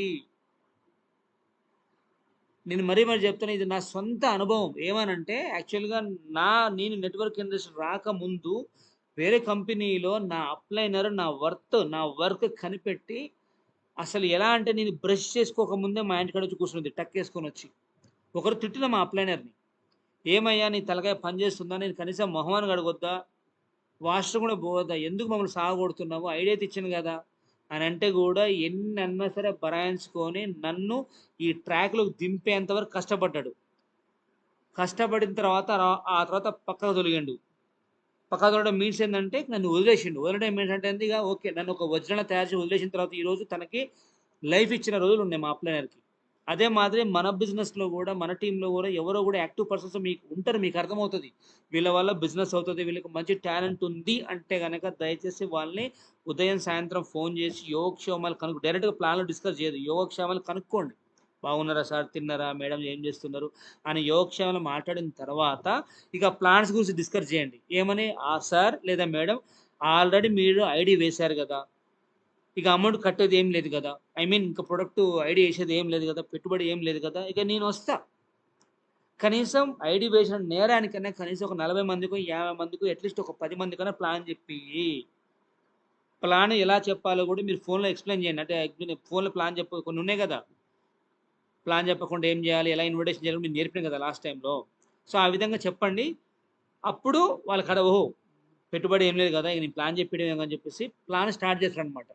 నేను మరీ చెప్తాను, ఇది నా సొంత అనుభవం. ఏమనంటే యాక్చువల్గా నేను నెట్వర్క్ ఇండస్ట్రీ రాకముందు వేరే కంపెనీలో నా అప్లైనర్ నా వర్క్ కనిపెట్టి అసలు ఎలా అంటే నేను బ్రష్ చేసుకోకముందే మా ఇంటికాడ వచ్చి కూర్చున్నది టక్ వేసుకొని వచ్చి. ఒకరు తిట్టిన మా అప్లైనర్ని, ఏమయ్యా నీ తలకాయ పని చేస్తుందా, నేను కనీసం మొహమాన్ని గడగొద్దా, వాష్రూమ్ కూడా పోవద్దా, ఎందుకు మమ్మల్ని సాగొడుతున్నావు, ఐడియా తెచ్చాను కదా అని అంటే కూడా ఎన్ని అన్నా సరే బరాయించుకొని నన్ను ఈ ట్రాక్లోకి దింపేంత వరకు కష్టపడిన తర్వాత ఆ తర్వాత పక్కకు తొలగిండు. పక్కకు తొలగడం మీన్స్ ఏంటంటే నన్ను వదిలేసిండు. వదిలేయడం మీన్స్ అంటే ఇక ఓకే, నన్ను ఒక వజ్రణ తయారు చేసి వదిలేసిన తర్వాత ఈరోజు తనకి లైఫ్ ఇచ్చిన రోజులు ఉన్నాయి మా అప్లైనర్కి. అదే మాదిరి మన బిజినెస్లో కూడా మన టీంలో కూడా ఎవరో కూడా యాక్టివ్ పర్సన్స్ మీకు ఉంటారు. మీకు అర్థమవుతుంది వీళ్ళ వల్ల బిజినెస్ అవుతుంది, వీళ్ళకి మంచి టాలెంట్ ఉంది అంటే కనుక దయచేసి వాళ్ళని ఉదయం సాయంత్రం ఫోన్ చేసి యోగక్షేమాలు డైరెక్ట్గా ప్లాన్లు డిస్కస్ చేయదు. యోగక్షేమాలు కనుక్కోండి. బాగున్నారా సార్, తిన్నారా మేడం, ఏం చేస్తున్నారు అని యోగక్షేమాలు మాట్లాడిన తర్వాత ఇక ప్లాన్స్ గురించి డిస్కస్ చేయండి. ఏమని, సార్ లేదా మేడం ఆల్రెడీ మీరు ఐడి వేశారు కదా, ఇక అమౌంట్ కట్టేది ఏం లేదు కదా, ఇంకా ప్రొడక్ట్ ఐడి వేసేది ఏం లేదు కదా, పెట్టుబడి ఏం లేదు కదా, ఇక నేను వస్తా. కనీసం ఐడి వేసిన నేరానికన్నా కనీసం ఒక 40 మందికో 50 మందికో అట్లీస్ట్ ఒక 10 మందికైనా ప్లాన్ చెప్పి, ప్లాన్ ఎలా చెప్పాలో కూడా మీరు ఫోన్లో ఎక్స్ప్లెయిన్ చేయండి. అంటే ఫోన్లో ప్లాన్ కొన్ని ఉన్నాయి కదా, ప్లాన్ చెప్పకుండా ఏం చేయాలి, ఎలా ఇన్విటేషన్ చేయాలి మీరు నేర్పిన కదా లాస్ట్ టైంలో. సో ఆ విధంగా చెప్పండి. అప్పుడు వాళ్ళకి ఓహో పెట్టుబడి ఏం లేదు కదా, ఇక నేను ప్లాన్ చెప్పడం అని చెప్పేసి ప్లాన్ స్టార్ట్ చేస్తారు అనమాట.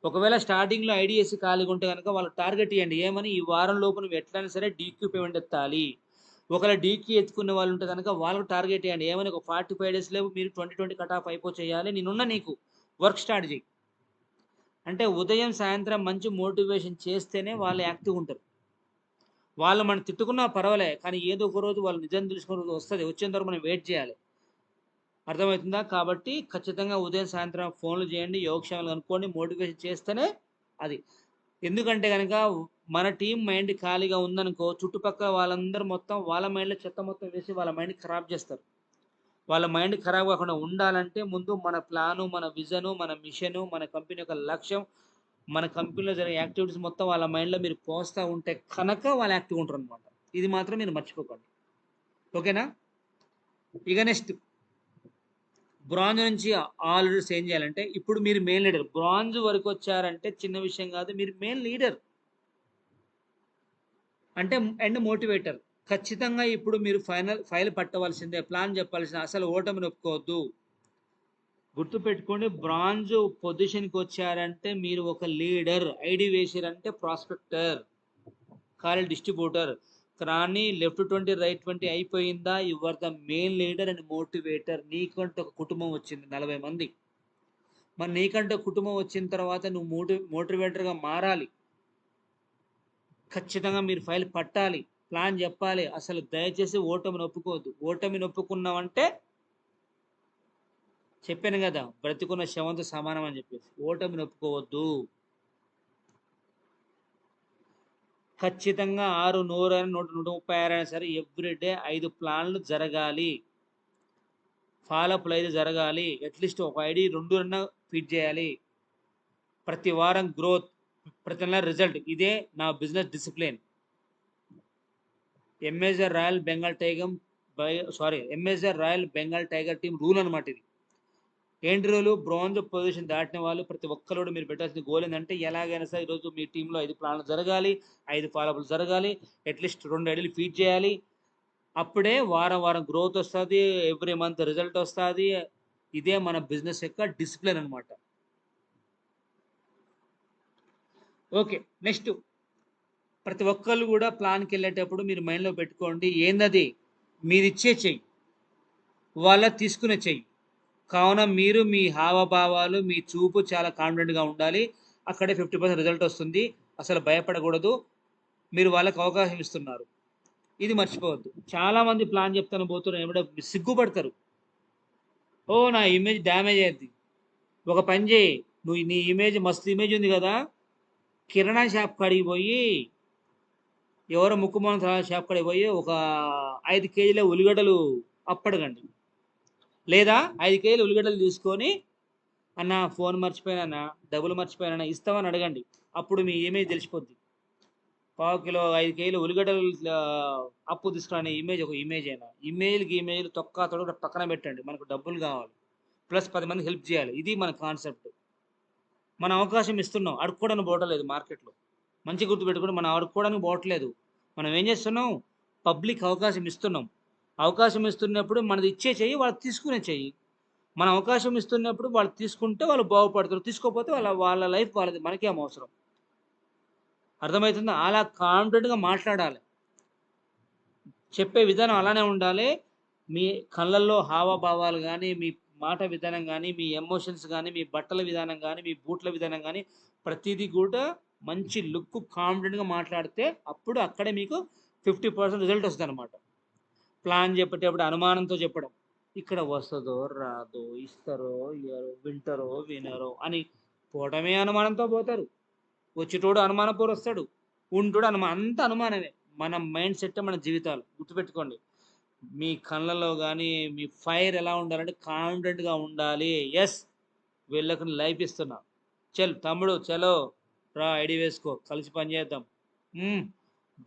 ఒకవేళ స్టార్టింగ్లో ఐడిఎస్సి ఖాళీగా ఉంటే కనుక వాళ్ళు టార్గెట్ ఇవ్వండి. ఏమని, ఈ వారం లోపు నువ్వు ఎట్లయినా సరే డీక్యూ పేమెంట్ ఎత్తాలి. ఒకవేళ డీక్యూ ఎత్తుకునే వాళ్ళు ఉంటే కనుక వాళ్ళకు టార్గెట్ ఇవ్వండి. ఏమని, ఒక 45 డేస్లో మీరు 2020 కట్ ఆఫ్ చేయాలి, నేనున్న నీకు వర్క్ స్టార్ట్ చేయి అంటే ఉదయం సాయంత్రం మంచి మోటివేషన్ చేస్తేనే వాళ్ళు యాక్టివ్ ఉంటారు. వాళ్ళు మనం తిట్టుకున్నా పర్వాలే, కానీ ఏదో ఒక రోజు వాళ్ళు నిజం తెలుసుకున్న రోజు వస్తుంది. వచ్చేంత వరకు మనం వెయిట్ చేయాలి. అర్థమవుతుందా? కాబట్టి ఖచ్చితంగా ఉదయం సాయంత్రం ఫోన్లు చేయండి, యోగక్షేమాలు కనుక్కోండి, మోటివేషన్ చేస్తేనే అది. ఎందుకంటే కనుక మన టీం మైండ్ ఖాళీగా ఉందనుకో, చుట్టుపక్కల వాళ్ళందరూ మొత్తం వాళ్ళ మైండ్‌లో చెత్త మొత్తం వేసి వాళ్ళ మైండ్ ఖరాబ్ చేస్తారు. వాళ్ళ మైండ్ ఖరాబ్ కాకుండా ఉండాలంటే ముందు మన ప్లాను, మన విజను, మన మిషను, మన కంపెనీ యొక్క లక్ష్యం, మన కంపెనీలో జరిగే యాక్టివిటీస్ మొత్తం వాళ్ళ మైండ్‌లో మీరు పోస్తా ఉంటే కనుక వాళ్ళు యాక్టివ్‌గా ఉంటారనమాట. ఇది మాత్రం మీరు మర్చిపోకండి. ఓకేనా? ఇక నెక్స్ట్ బ్రాంజ్ నుంచి ఆల్ లీడర్స్ ఏం చేయాలంటే, ఇప్పుడు మీరు మెయిన్ లీడర్. బ్రాంజ్ వరకు వచ్చారంటే చిన్న విషయం కాదు. మీరు మెయిన్ లీడర్ అంటే అండ్ మోటివేటర్. ఖచ్చితంగా ఇప్పుడు మీరు ఫైల్ పట్టవలసిందే. ప్లాన్ చెప్పాల్సిందే. అసలు ఓటమిని ఒప్పుకోవద్దు. గుర్తుపెట్టుకోండి, బ్రాంజ్ పొజిషన్కి వచ్చారంటే మీరు ఒక లీడర్. ఐడి వేసారంటే ప్రాస్పెక్టర్, కాల్ డిస్ట్రిబ్యూటర్. కానీ లెఫ్ట్ 20 రైట్ 20 అయిపోయిందా, your the main leader and motivator. నీకంటే ఒక కుటుంబం వచ్చింది 40 మంది. మరి నీకంటే కుటుంబం వచ్చిన తర్వాత నువ్వు మోటివేటర్గా మారాలి. ఖచ్చితంగా మీరు ఫైల్ పట్టాలి, ప్లాన్ చెప్పాలి. అసలు దయచేసి ఓటమిని ఒప్పుకోవద్దు. ఓటమిని ఒప్పుకున్నామంటే చెప్పాను కదా, బ్రతికున్న శవంతో సమానం అని చెప్పేసి. ఓటమిని ఒప్పుకోవద్దు. ఖచ్చితంగా 6, 100 అయినా 100, 136 అయినా సరే ఎవ్రీడే 5 ప్లాన్లు జరగాలి. ఫాలోఅప్లు 5 జరగాలి. అట్లీస్ట్ ఒక ఐడి 2 అన్నా ఫిట్ చేయాలి. ప్రతి వారం గ్రోత్, ప్రతి నెల రిజల్ట్. ఇదే నా బిజినెస్ డిసిప్లిన్. ఎంఏజర్ royal Bengal tiger team rule అనమాట ఇది. ఏంటి రూలు? బ్రాంజ్ పొజిషన్ దాటిన వాళ్ళు ప్రతి ఒక్కరు మీరు పెట్టాల్సిన గోల్ ఏంటంటే, ఎలాగైనా సరే ఈరోజు మీ టీంలో 5 ప్లాన్లు జరగాలి, 5 ఫాలోఅప్లు జరగాలి, అట్లీస్ట్ 2 ఐడీలు ఫీడ్ చేయాలి. అప్పుడే వారం వారం గ్రోత్ వస్తుంది, ఎవ్రీ మంత్ రిజల్ట్ వస్తుంది. ఇదే మన బిజినెస్ యొక్క డిసిప్లిన్ అనమాట. ఓకే, నెక్స్ట్ ప్రతి ఒక్కళ్ళు కూడా ప్లాన్కి వెళ్ళేటప్పుడు మీరు మైండ్లో పెట్టుకోండి, ఏందది మీరిచ్చే చెయ్యి, వాళ్ళ తీసుకునే చెయ్యి. కావున మీరు మీ హావభావాలు, మీ చూపు చాలా కాన్ఫిడెంట్గా ఉండాలి. అక్కడే 50% రిజల్ట్ వస్తుంది. అసలు భయపడకూడదు. మీరు వాళ్ళకి అవకాశం ఇస్తున్నారు, ఇది మర్చిపోవద్దు. చాలామంది ప్లాన్ చెప్తాను పోతున్నారు, ఏమిటో సిగ్గుపడతారు. ఓ నా ఇమేజ్ డ్యామేజ్ అయ్యింది. ఒక పని చేయి, నువ్వు నీ ఇమేజ్ మస్తు ఇమేజ్ ఉంది కదా, కిరాణా షాప్ కాడికి పోయి, ఎవరో ముక్కుమోహన్ షాప్ కాడికి పోయి ఒక 5 కేజీల ఉల్లిగడ్డలు అప్పడగండి. లేదా 5 కేజీల ఉల్లిగడ్డలు తీసుకొని, అన్న ఫోన్ మర్చిపోయినా, డబ్బులు మర్చిపోయినా ఇస్తామని అడగండి. అప్పుడు మీ ఇమేజ్ తెలిసిపోద్ది. 1/4 కిలో 5 కేజీలు ఉల్లిగడ్డలు అప్పు తీసుకునే ఇమేజ్ ఒక ఇమేజ్ అయినా. ఇమేజ్లు తొక్క తొడగ పక్కన పెట్టండి. మనకు డబ్బులు కావాలి, ప్లస్ 10 మంది హెల్ప్ చేయాలి. ఇది మన కాన్సెప్ట్. మనం అవకాశం ఇస్తున్నాం, అడుక్కోవడానికి పోవట్లేదు మార్కెట్లో. మంచి గుర్తుపెట్టుకుంటే మనం అడుక్కోవడానికి పోవట్లేదు. మనం ఏం చేస్తున్నాం, పబ్లిక్ అవకాశం ఇస్తున్నాం. అవకాశం ఇస్తున్నప్పుడు మనది ఇచ్చే చెయ్యి, వాళ్ళు తీసుకునే చెయ్యి. మన అవకాశం ఇస్తున్నప్పుడు వాళ్ళు తీసుకుంటే వాళ్ళు బాగుపడతారు, తీసుకోకపోతే వాళ్ళ లైఫ్ వాళ్ళది, మనకేం అవసరం. అర్థమవుతుందా? అలా కాన్ఫిడెంట్గా మాట్లాడాలి. చెప్పే విధానం అలానే ఉండాలి. మీ కళ్ళల్లో హావభావాలు కానీ, మీ మాట విధానం కానీ, మీ ఎమోషన్స్ కానీ, మీ బట్టల విధానం కానీ, మీ బూట్ల విధానం కానీ, ప్రతిదీ కూడా మంచి లుక్, కాన్ఫిడెంట్గా మాట్లాడితే అప్పుడు అక్కడే మీకు 50% రిజల్ట్ వస్తుంది అనమాట. ప్లాన్ చెప్పేటప్పుడు అనుమానంతో చెప్పడం, ఇక్కడ వస్తుందో రాదో, ఇస్తారో ఇయ్యరో, వింటారో వినరో అని పోవడమే అనుమానంతో పోతారు. వచ్చేటోడు అనుమానపూర్ వస్తాడు, ఉంటోడు అంత అనుమానమే. మన మైండ్ సెట్ మన జీవితాలు. గుర్తుపెట్టుకోండి, మీ కళ్ళలో కానీ మీ ఫైర్ ఎలా ఉండాలంటే కాన్ఫిడెంట్గా ఉండాలి. ఎస్, వీళ్ళకు లైఫ్ ఇస్తున్నా, చల్ తమ్ముడు చలో రా, ఐడి వేసుకో, కలిసి పనిచేద్దాం.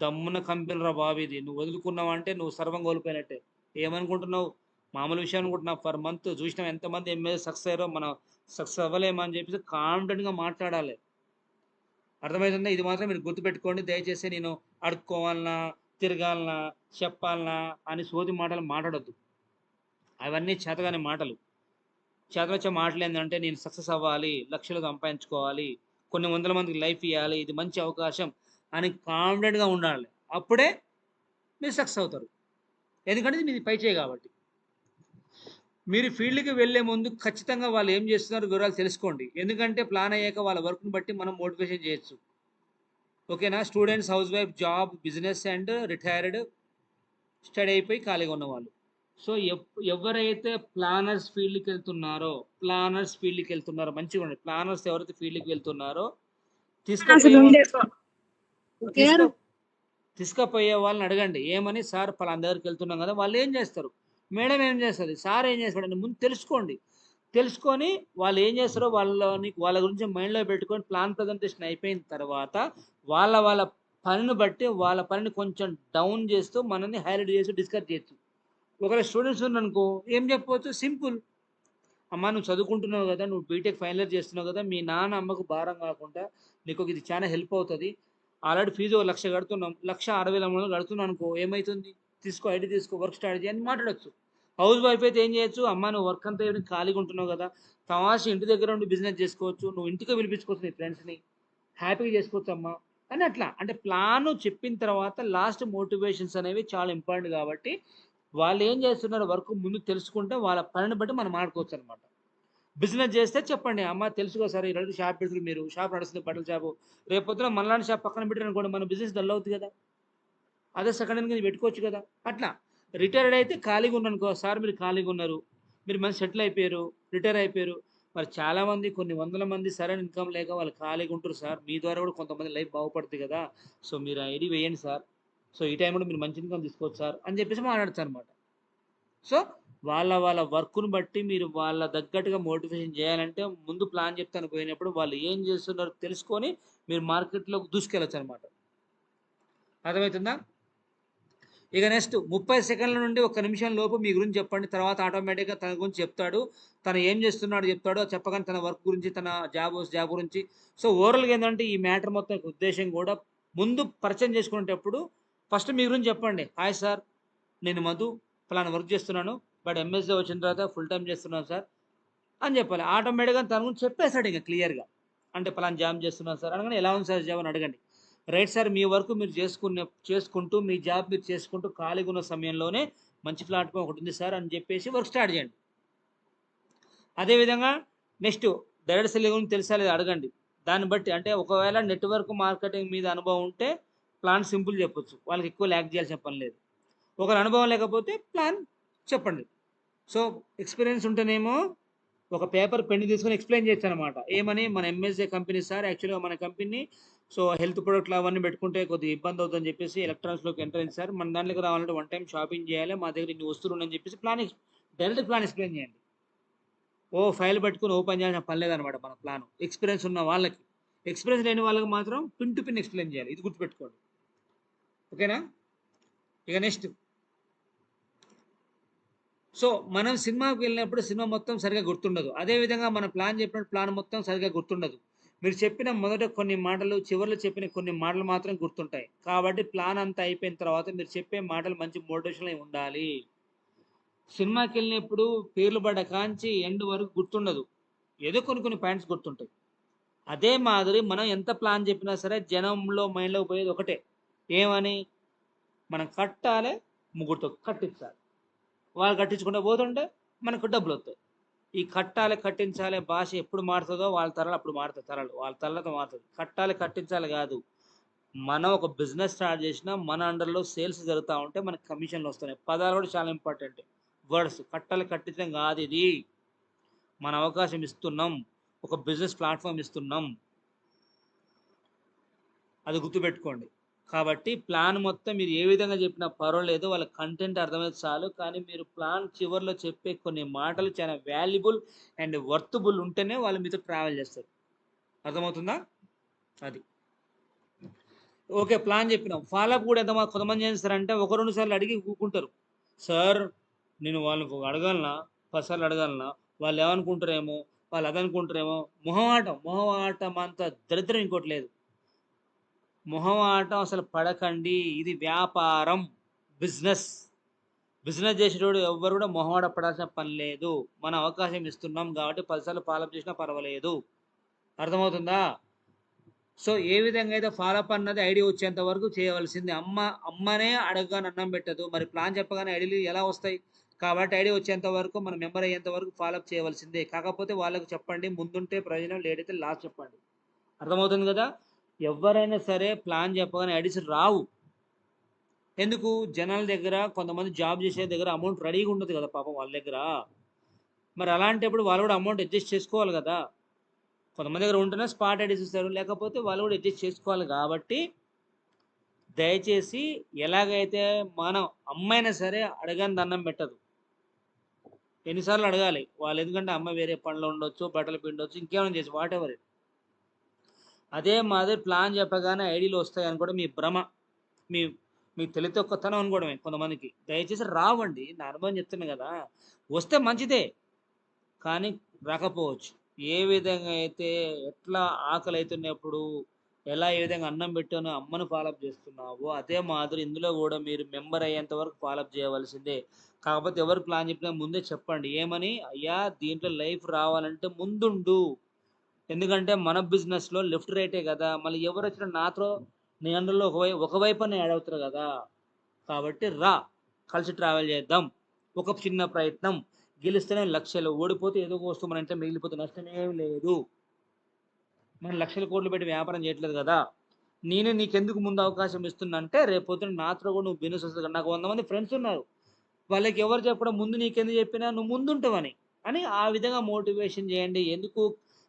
దమ్మున కంపెనీ రా బాబు ఇది. నువ్వు వదులుకున్నావు అంటే నువ్వు సర్వం కోల్పోయినట్టే. ఏమనుకుంటున్నావు, మామూలు విషయం అనుకుంటున్నావు? పర్ మంత్ చూసినాం ఎంతమంది ఎంఏ సక్సెస్ అయ్యారో, మనం సక్సెస్ అవ్వలేమని చెప్పేసి కాన్ఫిడెంట్గా మాట్లాడాలి. అర్థమవుతుందా? ఇది మాత్రం మీరు గుర్తుపెట్టుకోండి. దయచేసి నేను అడుక్కోవాలన్నా, తిరగాలన్నా, చెప్పాలన్నా అని సోది మాటలు మాట్లాడొద్దు. అవన్నీ చేతగాని మాటలు. చేతనొచ్చే మాటలు ఏంటంటే, నేను సక్సెస్ అవ్వాలి, లక్షలు సంపాదించుకోవాలి, కొన్ని వందల మందికి లైఫ్ ఇవ్వాలి, ఇది మంచి అవకాశం అని కాన్ఫిడెంట్గా ఉండాలి. అప్పుడే మీరు సక్సెస్ అవుతారు. ఎందుకంటే ఇది మీది పై చేయి కాబట్టి. మీరు ఫీల్డ్కి వెళ్ళే ముందు ఖచ్చితంగా వాళ్ళు ఏం చేస్తున్నారో వివరాలు తెలుసుకోండి. ఎందుకంటే ప్లాన్ అయ్యాక వాళ్ళ వర్క్ని బట్టి మనం మోటివేషన్ చేయొచ్చు. ఓకేనా? Students, house wife, job, business and retired, study అయిపోయి ఖాళీగా ఉన్నవాళ్ళు. సో ఎవరైతే ప్లానర్స్ ఫీల్డ్కి వెళ్తున్నారో మంచిగా ఉండండి. ప్లానర్స్ ఎవరైతే ఫీల్డ్కి వెళ్తున్నారో తీసుకుపోయే తీసుకో తీసుకుపోయే వాళ్ళని అడగండి. ఏమని, సార్ పలానా దగ్గరికి వెళ్తున్నాం కదా, వాళ్ళు ఏం చేస్తారు, మేడం ఏం చేస్తుంది, సార్ ఏం చేస్తాడని ముందు తెలుసుకోండి. తెలుసుకొని వాళ్ళు ఏం చేస్తారో వాళ్ళ గురించి మైండ్లో పెట్టుకొని ప్లాన్ ప్రజెంటేషన్ అయిపోయిన తర్వాత వాళ్ళ పనిని బట్టి వాళ్ళ పనిని కొంచెం డౌన్ చేస్తూ మనల్ని హైలైట్ చేస్తూ డిస్కస్ చేయొచ్చు. ఒకవేళ స్టూడెంట్స్ ఉన్నారనుకో ఏం చెప్పవచ్చు, సింపుల్, అమ్మ నువ్వు చదువుకుంటున్నావు కదా, నువ్వు బీటెక్ ఫైనల్ ఇయర్ చేస్తున్నావు కదా, మీ నాన్న అమ్మకు భారం కాకుండా నీకు ఇది చాలా హెల్ప్ అవుతుంది. ఆల్రెడీ ఫీజు 1,00,000 కడుతున్నాం, 1,60,000 కడుతున్నాను అనుకో, ఏమవుతుంది, తీసుకో ఐడి తీసుకో, వర్క్ స్టార్ట్ చేయని మాట్లాడచ్చు. హౌస్ వైఫ్ అయితే ఏం చేయొచ్చు, అమ్మ నువ్వు వర్క్ అంతా ఏమి ఖాళీగా ఉంటున్నావు కదా, తమాషా ఇంటి దగ్గర ఉండి బిజినెస్ చేసుకోవచ్చు, నువ్వు ఇంటికి పిలిపించుకోవచ్చు నీ ఫ్రెండ్స్ని, హ్యాపీగా చేసుకోవచ్చు అమ్మా అని. అట్లా అంటే ప్లాన్ చెప్పిన తర్వాత లాస్ట్ మోటివేషన్స్ అనేవి చాలా ఇంపార్టెంట్. కాబట్టి వాళ్ళు ఏం చేస్తున్నారు వర్క్ ముందు తెలుసుకుంటే వాళ్ళ పనిని బట్టి మనం మాట్లాడుకోవచ్చు అనమాట. బిజినెస్ చేస్తే చెప్పండి, అమ్మ తెలుసుకో సార్ ఈరోజు షాప్ పెడుతుంది, మీరు షాప్ నడుస్తుంది బట్టల షాపు, రేపు పొద్దున మనలాంటి షాప్ పక్కన పెట్టారు అనుకోండి, మన బిజినెస్ డల్ అవుతుంది కదా, అదే సెకండ్ హ్యాండ్ కింద పెట్టుకోవచ్చు కదా. అట్లా రిటైర్డ్ అయితే ఖాళీగా ఉన్నానుకో, సార్ మీరు ఖాళీగా ఉన్నారు, మీరు మంచి సెటిల్ అయిపోయారు, రిటైర్ అయిపోయారు. మరి చాలామంది కొన్ని వందల మంది సరైన ఇన్కమ్ లేక వాళ్ళు ఖాళీగా ఉంటారు సార్, మీ ద్వారా కూడా కొంతమంది లైఫ్ బాగుపడుతుంది కదా, సో మీరు ఐడి వేయండి సార్, సో ఈ టైం కూడా మీరు మంచి ఇన్కమ్ తీసుకోవచ్చు సార్ అని చెప్పేసి మాట్లాడతారు అనమాట. సో వాళ్ళ వర్క్ను బట్టి మీరు వాళ్ళ తగ్గట్టుగా మోటివేషన్ చేయాలంటే ముందు ప్లాన్ చెప్తాను పోయినప్పుడు వాళ్ళు ఏం చేస్తున్నారో తెలుసుకొని మీరు మార్కెట్లోకి దూసుకెళ్ళచ్చు అనమాట. అర్థమవుతుందా? ఇక నెక్స్ట్ 30 సెకండ్ల నుండి 1 నిమిషం లోపు మీ గురించి చెప్పండి. తర్వాత ఆటోమేటిక్గా తన గురించి చెప్తాడు, తను ఏం చేస్తున్నాడు చెప్తాడు, చెప్పగానే తన వర్క్ గురించి, తన జాబ్ గురించి. సో ఓవరాల్గా ఏంటంటే ఈ మ్యాటర్ మొత్తం ఉద్దేశం కూడా ముందు పరిచయం చేసుకునేటప్పుడు ఫస్ట్ మీ గురించి చెప్పండి. హాయ్ సార్, నేను మధు, ఫలానా వర్క్ చేస్తున్నాను, బట్ ఎంఎస్ఏ వచ్చిన తర్వాత ఫుల్ టైం చేస్తున్నాను సార్ అని చెప్పాలి. ఆటోమేటిక్గా తన గురించి చెప్పేస్తాడు ఇంకా క్లియర్గా. అంటే ఫలానా జాబ్ చేస్తున్నాను సార్ అనగానే ఎలా ఉంది సార్ జాబ్ అని అడగండి. రైట్ సార్, మీ వర్క్ మీరు చేసుకుంటూ మీ జాబ్ మీరు చేసుకుంటూ ఖాళీగా ఉన్న సమయంలోనే మంచి ప్లాట్ఫామ్ ఒకటి ఉంది సార్ అని చెప్పేసి వర్క్ స్టార్ట్ చేయండి. అదేవిధంగా నెక్స్ట్ డైరెక్ట్ సెల్లింగ్ గురించి తెలుసా లేదా అడగండి. దాన్ని బట్టి అంటే ఒకవేళ నెట్వర్క్ మార్కెటింగ్ మీద అనుభవం ఉంటే ప్లాన్ సింపుల్ చెప్పొచ్చు, వాళ్ళకి ఎక్కువ ల్యాక్ చేయాల్సిన పని లేదు. ఒకరు అనుభవం లేకపోతే ప్లాన్ చెప్పండి. సో ఎక్స్పీరియన్స్ ఉంటేనేమో ఒక పేపర్ పెన్ తీసుకొని ఎక్స్ప్లెయిన్ చేయొచ్చు అనమాట. ఏమని, మన ఎంఎస్ఏ కంపెనీ సార్, యాక్చువల్గా మన కంపెనీ సో హెల్త్ ప్రొడక్ట్లు అవన్నీ పెట్టుకుంటే కొద్దిగా ఇబ్బంది అవుతుందని చెప్పేసి ఎలక్ట్రానిక్స్లోకి ఎంటర్ అయింది సార్, మన దాంట్లోకి రావాలంటే 1 టైం షాపింగ్ చేయాలి, మా దగ్గర ఇన్ని వస్తువులు ఉన్నాయని చెప్పేసి డైరెక్ట్ ప్లాన్ ఎక్స్ప్లెయిన్ చేయండి. ఫైల్ పట్టుకుని ఓపెన్ చేయాల్సిన పని లేదనమాట మన ప్లాన్. ఎక్స్పీరియన్స్ ఉన్న వాళ్ళకి, ఎక్స్పీరియన్స్ లేని వాళ్ళకి మాత్రం పిన్ టు పిన్ ఎక్స్ప్లెయిన్ చేయాలి, ఇది గుర్తుపెట్టుకోండి. ఓకేనా? ఇక నెక్స్ట్, సో మనం సినిమాకి వెళ్ళినప్పుడు సినిమా మొత్తం సరిగా గుర్తుండదు, అదేవిధంగా మన ప్లాన్ చెప్పిన ప్లాన్ మొత్తం సరిగా గుర్తుండదు. మీరు చెప్పిన మొదట కొన్ని మాటలు, చివరిలో చెప్పిన కొన్ని మాటలు మాత్రం గుర్తుంటాయి. కాబట్టి ప్లాన్ అంతా అయిపోయిన తర్వాత మీరు చెప్పే మాటలు మంచి మోటివేషన్ అయి ఉండాలి. సినిమాకి వెళ్ళినప్పుడు పేర్లు పడ్డ కాంచి ఎండ్ వరకు గుర్తుండదు, ఏదో కొన్ని పాయింట్స్ గుర్తుంటాయి. అదే మాదిరి మనం ఎంత ప్లాన్ చెప్పినా సరే జనంలో మైండ్లో పోయేది ఒకటే, ఏమని, మనం కట్టాలి, ముగ్గురితో కట్టించాలి, వాళ్ళు కట్టించుకుంటూ పోతుంటే మనకు డబ్బులు వస్తాయి. ఈ కట్టాలి కట్టించాలి భాష ఎప్పుడు మారుతుందో వాళ్ళ తరాలు అప్పుడు మారుతుంది, తరాలు వాళ్ళ తరాలతో మారుతుంది. కట్టాలి కట్టించాలి కాదు, మనం ఒక బిజినెస్ స్టార్ట్ చేసినా మన అండర్లో సేల్స్ జరుగుతూ ఉంటే మనకు కమిషన్లు వస్తున్నాయి. పదాలు కూడా చాలా ఇంపార్టెంట్, వర్డ్స్. కట్టాలి కట్టించడం కాదు, ఇది మన అవకాశం ఇస్తున్నాం, ఒక బిజినెస్ ప్లాట్ఫామ్ ఇస్తున్నాం, అది గుర్తుపెట్టుకోండి. కాబట్టి ప్లాన్ మొత్తం మీరు ఏ విధంగా చెప్పినా పర్వాలేదు, వాళ్ళ కంటెంట్ అర్థమైతే చాలు. కానీ మీరు ప్లాన్ చివరిలో చెప్పే కొన్ని మాటలు చాలా వాల్యుబుల్ అండ్ వర్తబుల్ ఉంటేనే వాళ్ళు మీతో ట్రావెల్ చేస్తారు. అర్థమవుతుందా? అది ఓకే. ప్లాన్ చెప్పినాం, ఫాలోఅప్ కూడా కొంతమంది చేస్తారంటే 1-2 సార్లు అడిగి కూకుంటారు. సార్ నేను వాళ్ళకు అడగాలనా, 10 సార్లు అడగాలనా, వాళ్ళు ఏమనుకుంటారేమో, వాళ్ళు అదనుకుంటారేమో, మొహమాటం అంత దరిద్రం ఇంకోటి లేదు. మొహమాటం అసలు పడకండి, ఇది వ్యాపారం, బిజినెస్ చేసేటోడు ఎవ్వరు కూడా మొహమాట పడాల్సిన పని లేదు. మన అవకాశం ఇస్తున్నాం కాబట్టి 10 సార్లు ఫాలోఅప్ చేసినా పర్వాలేదు. అర్థమవుతుందా? సో ఏ విధంగా అయితే ఫాలోఅప్ అన్నది ఐడియా వచ్చేంత వరకు చేయవలసింది. అమ్మనే అడగగానే అన్నం పెట్టదు, మరి ప్లాన్ చెప్పగానే ఐడియాలు ఎలా వస్తాయి? కాబట్టి ఐడియా వచ్చేంత వరకు, మన మెంబర్ అయ్యేంత వరకు ఫాలోఅప్ చేయవలసిందే. కాకపోతే వాళ్ళకు చెప్పండి, ముందుంటే ప్రయోజనం, లేడైతే లాస్ట్ చెప్పండి. అర్థమవుతుంది కదా? ఎవరైనా సరే ప్లాన్ చెప్పగానే ఐడియాస్ రావు. ఎందుకు? జనాల దగ్గర, కొంతమంది జాబ్ చేసే దగ్గర అమౌంట్ రెడీగా ఉండదు కదా పాపం వాళ్ళ దగ్గర. మరి అలాంటప్పుడు వాళ్ళు కూడా అమౌంట్ అడ్జస్ట్ చేసుకోవాలి కదా. కొంతమంది దగ్గర ఉంటేనే స్పాట్ ఐడియాస్ ఇస్తారు, లేకపోతే వాళ్ళు కూడా అడ్జస్ట్ చేసుకోవాలి. కాబట్టి దయచేసి ఎలాగైతే మనం అమ్మైనా సరే అడగని దండం పెట్టదు. ఎన్నిసార్లు అడగాలి వాళ్ళు, ఎందుకంటే అమ్మ వేరే పనిలో ఉండొచ్చు, బట్టలు పిండొచ్చు, ఇంకేమైనా చేసి వాట్ ఎవర్ ఇట్. అదే మాదిరి ప్లాన్ చెప్పగానే ఐడియాలు వస్తాయని కూడా మీ భ్రమ, మీ మీ తెలితొక్కతనం అనుకోవడమే కొంతమందికి. దయచేసి రావండి, నా అనుభవం చెప్తున్నా కదా. వస్తే మంచిదే, కానీ రాకపోవచ్చు. ఏ విధంగా అయితే ఎట్లా ఆకలి అవుతున్నప్పుడు ఎలా ఏ విధంగా అన్నం పెట్టానో అమ్మను ఫాలోఅప్ చేస్తున్నావో అదే మాదిరి ఇందులో కూడా మీరు మెంబర్ అయ్యేంత వరకు ఫాలోఅప్ చేయవలసిందే. కాకపోతే ఎవరు ప్లాన్ చెప్పినా ముందే చెప్పండి, ఏమని, అయ్యా దీంట్లో లైఫ్ రావాలంటే ముందుండు. ఎందుకంటే మన బిజినెస్లో లెఫ్ట్ రైటే కదా, మళ్ళీ ఎవరు వచ్చినా నాతో నీ అండర్లో ఒకవైపు యాడ్ అవుతారు కదా. కాబట్టి రా, కలిసి ట్రావెల్ చేద్దాం. ఒక చిన్న ప్రయత్నం, గెలిస్తేనే లక్షలు, ఓడిపోతే ఏదో ఒక వస్తువు మన ఇంట్లో మిగిలిపోతే నష్టమేం లేదు. మనం లక్షల కోట్లు పెట్టి వ్యాపారం చేయట్లేదు కదా. నేను నీకెందుకు ముందు అవకాశం ఇస్తున్నా అంటే, రేపు పొద్దున్న నాతో కూడా నువ్వు బిజినెస్ వస్తుంది కదా. నాకు 100 మంది ఫ్రెండ్స్ ఉన్నారు, వాళ్ళకి ఎవరు చెప్పడం, ముందు నీకెందుకు చెప్పినా నువ్వు ముందుంటావని అని ఆ విధంగా మోటివేషన్ చేయండి. ఎందుకు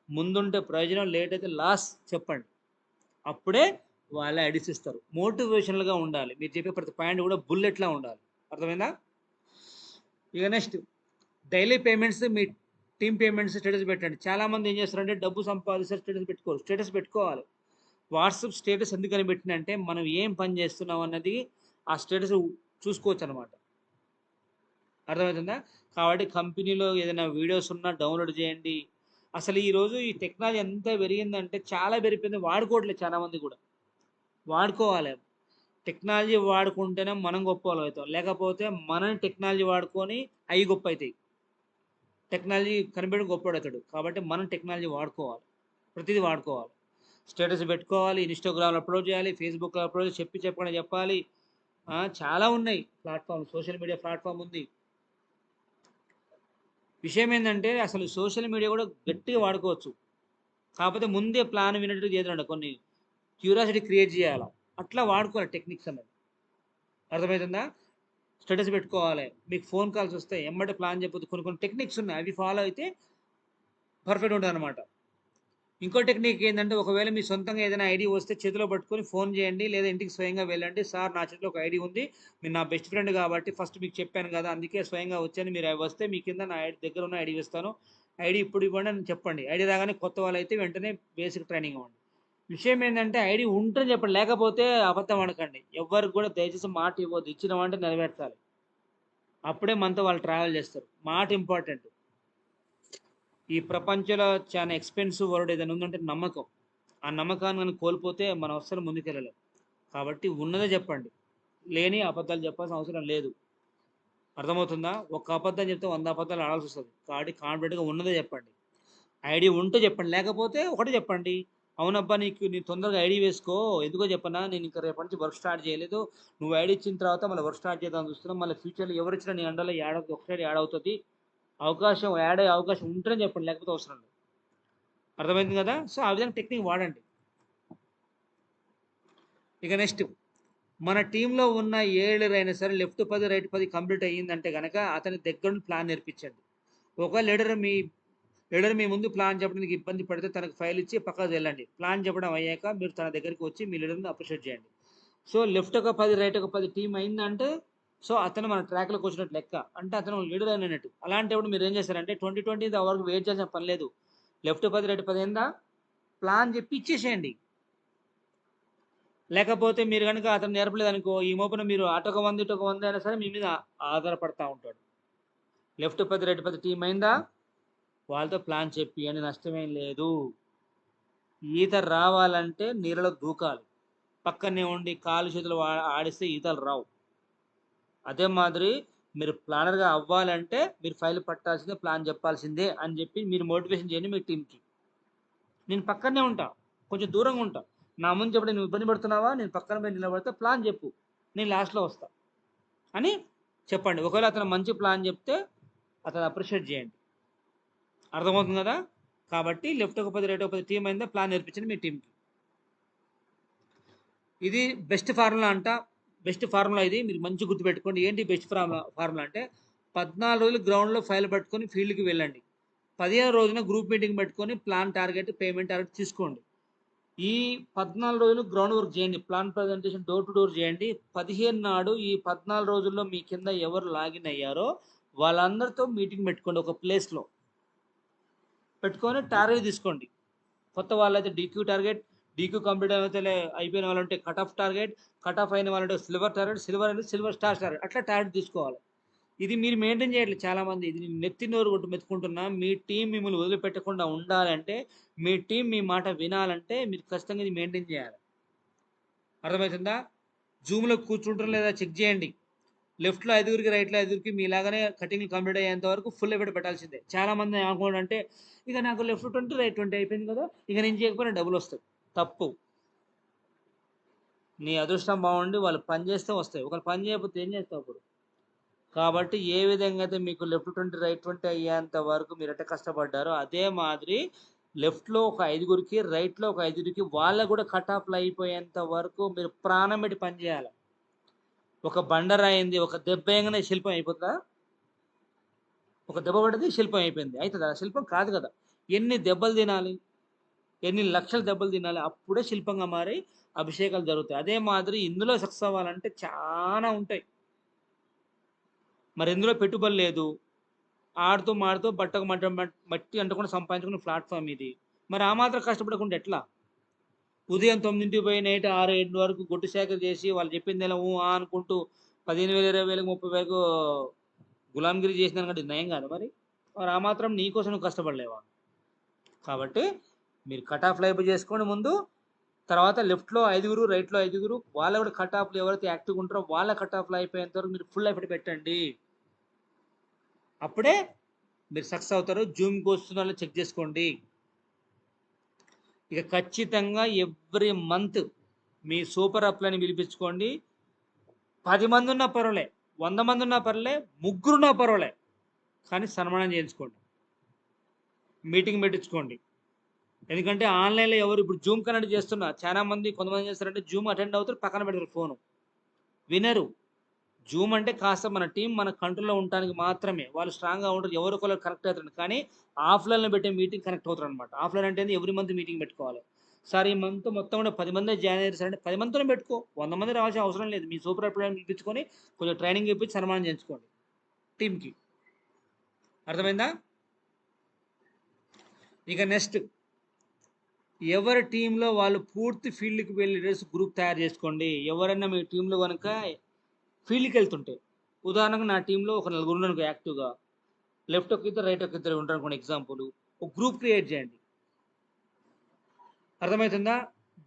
ముందుంటే ప్రయోజనం, లేట్ అయితే లాస్ చెప్పండి. అప్పుడే వాళ్ళ ఐడియాస్ ఇస్తారు. మోటివేషనల్గా ఉండాలి, మీరు చెప్పే ప్రతి పాయింట్ కూడా బుల్లెట్లా ఉండాలి. అర్థమైందా? ఇక నెక్స్ట్, డైలీ పేమెంట్స్, మీ టీమ్ పేమెంట్స్ స్టేటస్ పెట్టండి. చాలామంది ఏం చేస్తారంటే డబ్బు సంపాదిస్తారు, స్టేటస్ పెట్టుకోరు. స్టేటస్ పెట్టుకోవాలి. వాట్సాప్ స్టేటస్ ఎందుకని పెట్టినంటే మనం ఏం పని చేస్తున్నాం అన్నది ఆ స్టేటస్ చూసుకోవచ్చు అనమాట. అర్థమవుతుందా? కాబట్టి కంపెనీలో ఏదైనా వీడియోస్ ఉన్నా డౌన్లోడ్ చేయండి. అసలు ఈరోజు ఈ టెక్నాలజీ ఎంత పెరిగిందంటే చాలా పెరిగిపోయింది, వాడుకోవట్లేదు చాలామంది కూడా. వాడుకోవాలి. టెక్నాలజీ వాడుకుంటేనే మనం గొప్ప వాళ్ళు అవుతాం, లేకపోతే మనం టెక్నాలజీ వాడుకొని అవి గొప్ప అవుతాయి. టెక్నాలజీ కనిపెట్టి గొప్పవాడు అవుతాడు. కాబట్టి మనం టెక్నాలజీ వాడుకోవాలి, ప్రతిదీ వాడుకోవాలి. స్టేటస్ పెట్టుకోవాలి, ఇన్స్టాగ్రామ్లో అప్లోడ్ చేయాలి, ఫేస్బుక్లో అప్లోడ్ చెప్పకుండా చెప్పాలి. చాలా ఉన్నాయి ప్లాట్ఫామ్, సోషల్ మీడియా ప్లాట్ఫామ్ ఉంది. విషయం ఏంటంటే అసలు సోషల్ మీడియా కూడా గట్టిగా వాడుకోవచ్చు, కాకపోతే ముందే ప్లాన్ వినట్టు చేద్దాం, కొన్ని క్యూరియాసిటీ క్రియేట్ చేయాలి, అట్లా వాడుకోవాలి టెక్నిక్స్ అన్నది. అర్థమవుతుందా? స్టేటస్ పెట్టుకోవాలి, మీకు ఫోన్ కాల్స్ వస్తాయి, ఎమ్మటే ప్లాన్ చెప్పొద్దు. కొన్ని టెక్నిక్స్ ఉన్నాయి, అవి ఫాలో అయితే పర్ఫెక్ట్ ఉంటుంది అనమాట. ఇంకో టెక్నిక్ ఏంటంటే, ఒకవేళ మీ సొంతంగా ఏదైనా ఐడి వస్తే చేతిలో పట్టుకొని ఫోన్ చేయండి, లేదా ఇంటికి స్వయంగా వెళ్ళండి. సార్ నా చేతిలో ఒక ఐడి ఉంది, మీరు నా బెస్ట్ ఫ్రెండ్ కాబట్టి ఫస్ట్ మీకు చెప్పాను కదా, అందుకే స్వయంగా వచ్చాను, మీరు అవి వస్తే మీ కింద నా ఐడి దగ్గర ఉన్న ఐడి ఇస్తాను, ఐడి ఇప్పుడు ఇవ్వండి అని చెప్పండి. ఐడి రాగానే కొత్త వాళ్ళు అయితే వెంటనే బేసిక్ ట్రైనింగ్ ఇవ్వండి. విషయం ఏంటంటే ఐడి ఉంటుందని చెప్పండి, లేకపోతే అబద్ధం అనకండి. ఎవరికి కూడా దయచేసి మాట ఇవ్వద్దు, ఇచ్చిన అంటే నెరవేర్చాలి. అప్పుడే మనతో వాళ్ళు ట్రావెల్ చేస్తారు. మాట ఇంపార్టెంట్. ఈ ప్రపంచంలో చాలా ఎక్స్పెన్సివ్ వర్డ్ ఏదైనా ఉందంటే నమ్మకం. ఆ నమ్మకాన్ని మనం కోల్పోతే మనం అస్సలు ముందుకెళ్ళలేం. కాబట్టి ఉన్నదే చెప్పండి, లేని అబద్ధాలు చెప్పాల్సిన అవసరం లేదు. అర్థమవుతుందా? ఒక అబద్ధం చెప్తే 100 అబద్ధాలు ఆడాల్సి వస్తుంది. కాబట్టి కాన్ఫిడెంట్గా ఉన్నదే చెప్పండి. ఐడి ఉంటే చెప్పండి, లేకపోతే ఒకటే చెప్పండి, అవునబ్బా నీ తొందరగా ఐడి వేసుకో, ఎందుకో చెప్పనా, నేను ఇంకా రేపటి నుంచి వర్క్ స్టార్ట్ చేయలేదు, నువ్వు ఐడి ఇచ్చిన తర్వాత మళ్ళీ వర్క్ స్టార్ట్ చేద్దాం చూస్తున్నాం, మళ్ళీ ఫ్యూచర్లో ఎవరు ఇచ్చినా నీ అండలో యాడ్ అవుతుంది, ఒకసారి యాడ్ అవుతుంది, అవకాశం యాడ్ అయ్యే అవకాశం ఉంటేనే చెప్పండి, లేకపోతే అవసరం లేదు. అర్థమైంది కదా? సో ఆ విధంగా టెక్నిక్ వాడండి. ఇక నెక్స్ట్, మన టీంలో ఉన్న అయినా సరే లెఫ్ట్ 10 రైట్ 10 కంప్లీట్ అయ్యిందంటే కనుక అతని దగ్గర నుండి ప్లాన్ నేర్పించండి. ఒక లీడర్ మీ ముందు ప్లాన్ చెప్పడానికి ఇబ్బంది పడితే తనకు ఫైల్ ఇచ్చి పక్కకు వెళ్ళండి. ప్లాన్ చెప్పడం అయ్యాక మీరు తన దగ్గరికి వచ్చి మీ లీడర్ని అప్రిషియేట్ చేయండి. సో లెఫ్ట్ ఒక 10 రైట్ ఒక 10 టీం అయిందంటే సో అతను మన ట్రాక్లోకి వచ్చినట్టు లెక్క, అంటే అతను లీడర్ అయినట్టు. అలాంటప్పుడు మీరు ఏం చేస్తారంటే 2020 వరకు వెయిట్ చేసిన పని లేదు. లెఫ్ట్ 10 రైట్ 10 అయిందా, ప్లాన్ చెప్పి ఇచ్చేసేయండి. లేకపోతే మీరు కనుక అతను నేర్పలేదనుకో, ఈ మోపున మీరు అటొక 100 ఇటొక 100 అయినా సరే మీ మీద ఆధారపడతా ఉంటాడు. లెఫ్ట్ 10 రైట్ 10 టీం అయిందా, వాళ్ళతో ప్లాన్ చెప్పి అని నష్టమేం లేదు. ఈత రావాలంటే నీళ్ళలో దూకాలి, పక్కనే ఉండి కాలు చేతులు ఆడిస్తే ఈతలు రావు. అదే మాదిరి మీరు ప్లానర్గా అవ్వాలంటే మీరు ఫైల్ పట్టాల్సిందే, ప్లాన్ చెప్పాల్సిందే అని చెప్పి మీరు మోటివేషన్ చేయండి మీ టీంకి. నేను పక్కనే ఉంటా, కొంచెం దూరంగా ఉంటా, నా ముందు చెప్పడం నువ్వు ఇబ్బంది పడుతున్నావా, నేను పక్కన పోయి నిలబడితే ప్లాన్ చెప్పు, నేను లాస్ట్లో వస్తా అని చెప్పండి. ఒకవేళ అతను మంచి ప్లాన్ చెప్తే అతను అప్రిషియేట్ చేయండి. అర్థమవుతుంది కదా? కాబట్టి లెఫ్ట్ ఒక 10 రైట్ ఒక 10 టీం అయిందా, ప్లాన్ నేర్పించండి మీ టీంకి. ఇది బెస్ట్ ఫార్ములా అంట. బెస్ట్ ఫార్ములా ఇది, మీరు మంచి గుర్తుపెట్టుకోండి. ఏంటి బెస్ట్ ఫార్ములా అంటే, 14 రోజులు గ్రౌండ్లో ఫైల్ పట్టుకొని ఫీల్డ్కి వెళ్ళండి, 15 రోజున గ్రూప్ మీటింగ్ పెట్టుకొని ప్లాన్ టార్గెట్ పేమెంట్ టార్గెట్ తీసుకోండి. ఈ 14 రోజులు గ్రౌండ్ వర్క్ చేయండి. Plan presentation door to door చేయండి. 15 నాడు ఈ 14 రోజుల్లో మీ కింద ఎవరు లాగిన్ అయ్యారో వాళ్ళందరితో మీటింగ్ పెట్టుకోండి. ఒక ప్లేస్‌లో పెట్టుకొని టార్గెట్ తీసుకోండి. కొత్త వాళ్ళైతే డీక్యూ టార్గెట్, డీక్యూ కంప్లీట్ అయిపోయిన వాళ్ళంటే cut off target, cut off అయిన వాళ్ళంటే సిల్వర్ టార్గెట్, సిల్వర్ అంటే సిల్వర్ స్టార్ టార్గెట్, అట్లా టార్గెట్ తీసుకోవాలి. ఇది మీరు మెయింటైన్ చేయట్లేదు చాలామంది. ఇది నేను నెత్తి నోరు కొట్టు మెతుకుంటున్నా. మీ టీం మిమ్మల్ని వదిలిపెట్టకుండా ఉండాలంటే, మీ టీం మీ మాట వినాలంటే మీరు ఖచ్చితంగా ఇది మెయింటైన్ చేయాలి. అర్థమవుతుందా? జూమ్లో కూర్చుంటారు లేదా చెక్ చేయండి. లెఫ్ట్లో 5గురికి, రైట్లో 5గురికి మీలాగానే కటింగ్ కంప్లీట్ అయ్యేంత వరకు ఫుల్ ఎఫర్ట్ పెట్టాల్సిందే. చాలామంది అనుకోండి ఇక నాకు లెఫ్ట్ 20 రైట్ 20 అయిపోయింది కదా, ఇక నేను చేయకపోయినా డబ్బులు వస్తాయి. తప్పు. నీ అదృష్టం బాగుండి వాళ్ళు పని చేస్తే వస్తాయి. ఒకరు పని చేయకపోతే ఏం చేస్తావు అప్పుడు? కాబట్టి ఏ విధంగా అయితే మీకు లెఫ్ట్ 20 రైట్ 20 అయ్యేంత వరకు మీరు ఎట్ట కష్టపడ్డారో అదే మాదిరి లెఫ్ట్లో ఒక 5గురికి, రైట్లో ఒక 5గురికి వాళ్ళకు కూడా కట్ ఆఫ్లు అయిపోయేంత వరకు మీరు ప్రాణం పెట్టి పని చేయాలి. ఒక బండరాయింది, ఒక దెబ్బ వేయగానే శిల్పం అయిపోతుందా? ఒక దెబ్బ పడ్డది శిల్పం అయిపోయింది అవుతుందా? శిల్పం కాదు కదా. ఎన్ని దెబ్బలు తినాలి, ఎన్ని లక్షల దెబ్బలు తినాలి, అప్పుడే శిల్పంగా మారి అభిషేకాలు జరుగుతాయి. అదే మాదిరి ఇందులో సక్సెస్ అవ్వాలంటే చాలా ఉంటాయి. మరి ఇందులో పెట్టుబడి లేదు. ఆడుతూ మాడుతూ బట్టకు మట్టి అంటకుండా సంపాదించుకున్న ప్లాట్ఫామ్ ఇది. మరి ఆ మాత్రం కష్టపడకుండా ఎట్లా? ఉదయం 9ంటికి పోయి నైట్ 6, 7 వరకు గొడ్డు శాఖలు చేసి వాళ్ళు చెప్పింది ఎలా అనుకుంటూ 15,000, 20,000, 30,000 గులాంగిరి చేసిన కంటే నయం కాదు మరి. మరి ఆ మాత్రం నీకోసం నువ్వు కష్టపడలేవా? కాబట్టి మీరు కట్ ఆఫ్ లైఫ్ చేసుకోండి ముందు. తర్వాత లెఫ్ట్లో 5గురు, రైట్లో 5గురు, వాళ్ళ కూడా కట్ ఆఫ్లు ఎవరైతే యాక్టివ్గా ఉంటారో వాళ్ళ కట్ ఆఫ్లు అయిపోయేంత వరకు మీరు ఫుల్ ఎఫర్ట్ పెట్టండి. అప్పుడే మీరు సక్సెస్ అవుతారు. జూమ్కి వస్తున్న చెక్ చేసుకోండి. ఇక ఖచ్చితంగా ఎవ్రీ మంత్ మీ సూపర్ అప్లని పిలిపించుకోండి. 10 మంది ఉన్నా పర్వాలే, 100 మంది ఉన్నా పర్వాలే, 3 ఉన్నా పర్వాలే, కానీ సన్మానం చేయించుకోండి, మీటింగ్ పెట్టించుకోండి. ఎందుకంటే ఆన్లైన్లో ఎవరు ఇప్పుడు జూమ్ కనెక్ట్ చేస్తున్నా చాలా మంది, కొంతమంది చేస్తారంటే జూమ్ అటెండ్ అవుతారు, పక్కన పెడతారు ఫోను, వినరు. జూమ్ అంటే కాస్త మన టీం మన కంట్రోల్లో ఉండడానికి మాత్రమే. వాళ్ళు స్ట్రాంగ్గా ఉంటారు, ఎవరికొకరు కనెక్ట్ అవుతారు. కానీ ఆఫ్లైన్లో పెట్టే మీటింగ్ కనెక్ట్ అవుతారు అనమాట. ఆఫ్లైన్ అంటే ఎవ్రీ మంత్ మీటింగ్ పెట్టుకోవాలి. సార్ ఈ మంత్ మొత్తం కూడా 10 మంది జాయిన్ అయ్యారు సార్ అంటే 10 మందితోనే పెట్టుకో, 100 మంది రావాల్సిన అవసరం లేదు. మీ సూపర్ అప్లైన్ పిలిపించుకొని కొంచెం ట్రైనింగ్ ఇప్పించి సన్మానం చేయించుకోండి టీంకి. అర్థమైందా? ఇక నెక్స్ట్, ఎవరి టీంలో వాళ్ళు పూర్తి ఫీల్డ్కి వెళ్ళి రేసు గ్రూప్ తయారు చేసుకోండి. ఎవరైనా మీ టీంలో కనుక ఫీల్డ్కి వెళ్తుంటే, ఉదాహరణకు నా టీంలో ఒక 4 ఉన్నారు యాక్టివ్గా, లెఫ్ట్ ఒక ఇద్దరు, రైట్ ఒక ఇద్దరు ఉంటారు అనుకోండి ఎగ్జాంపుల్. ఒక గ్రూప్ క్రియేట్ చేయండి. అర్థమవుతుందా?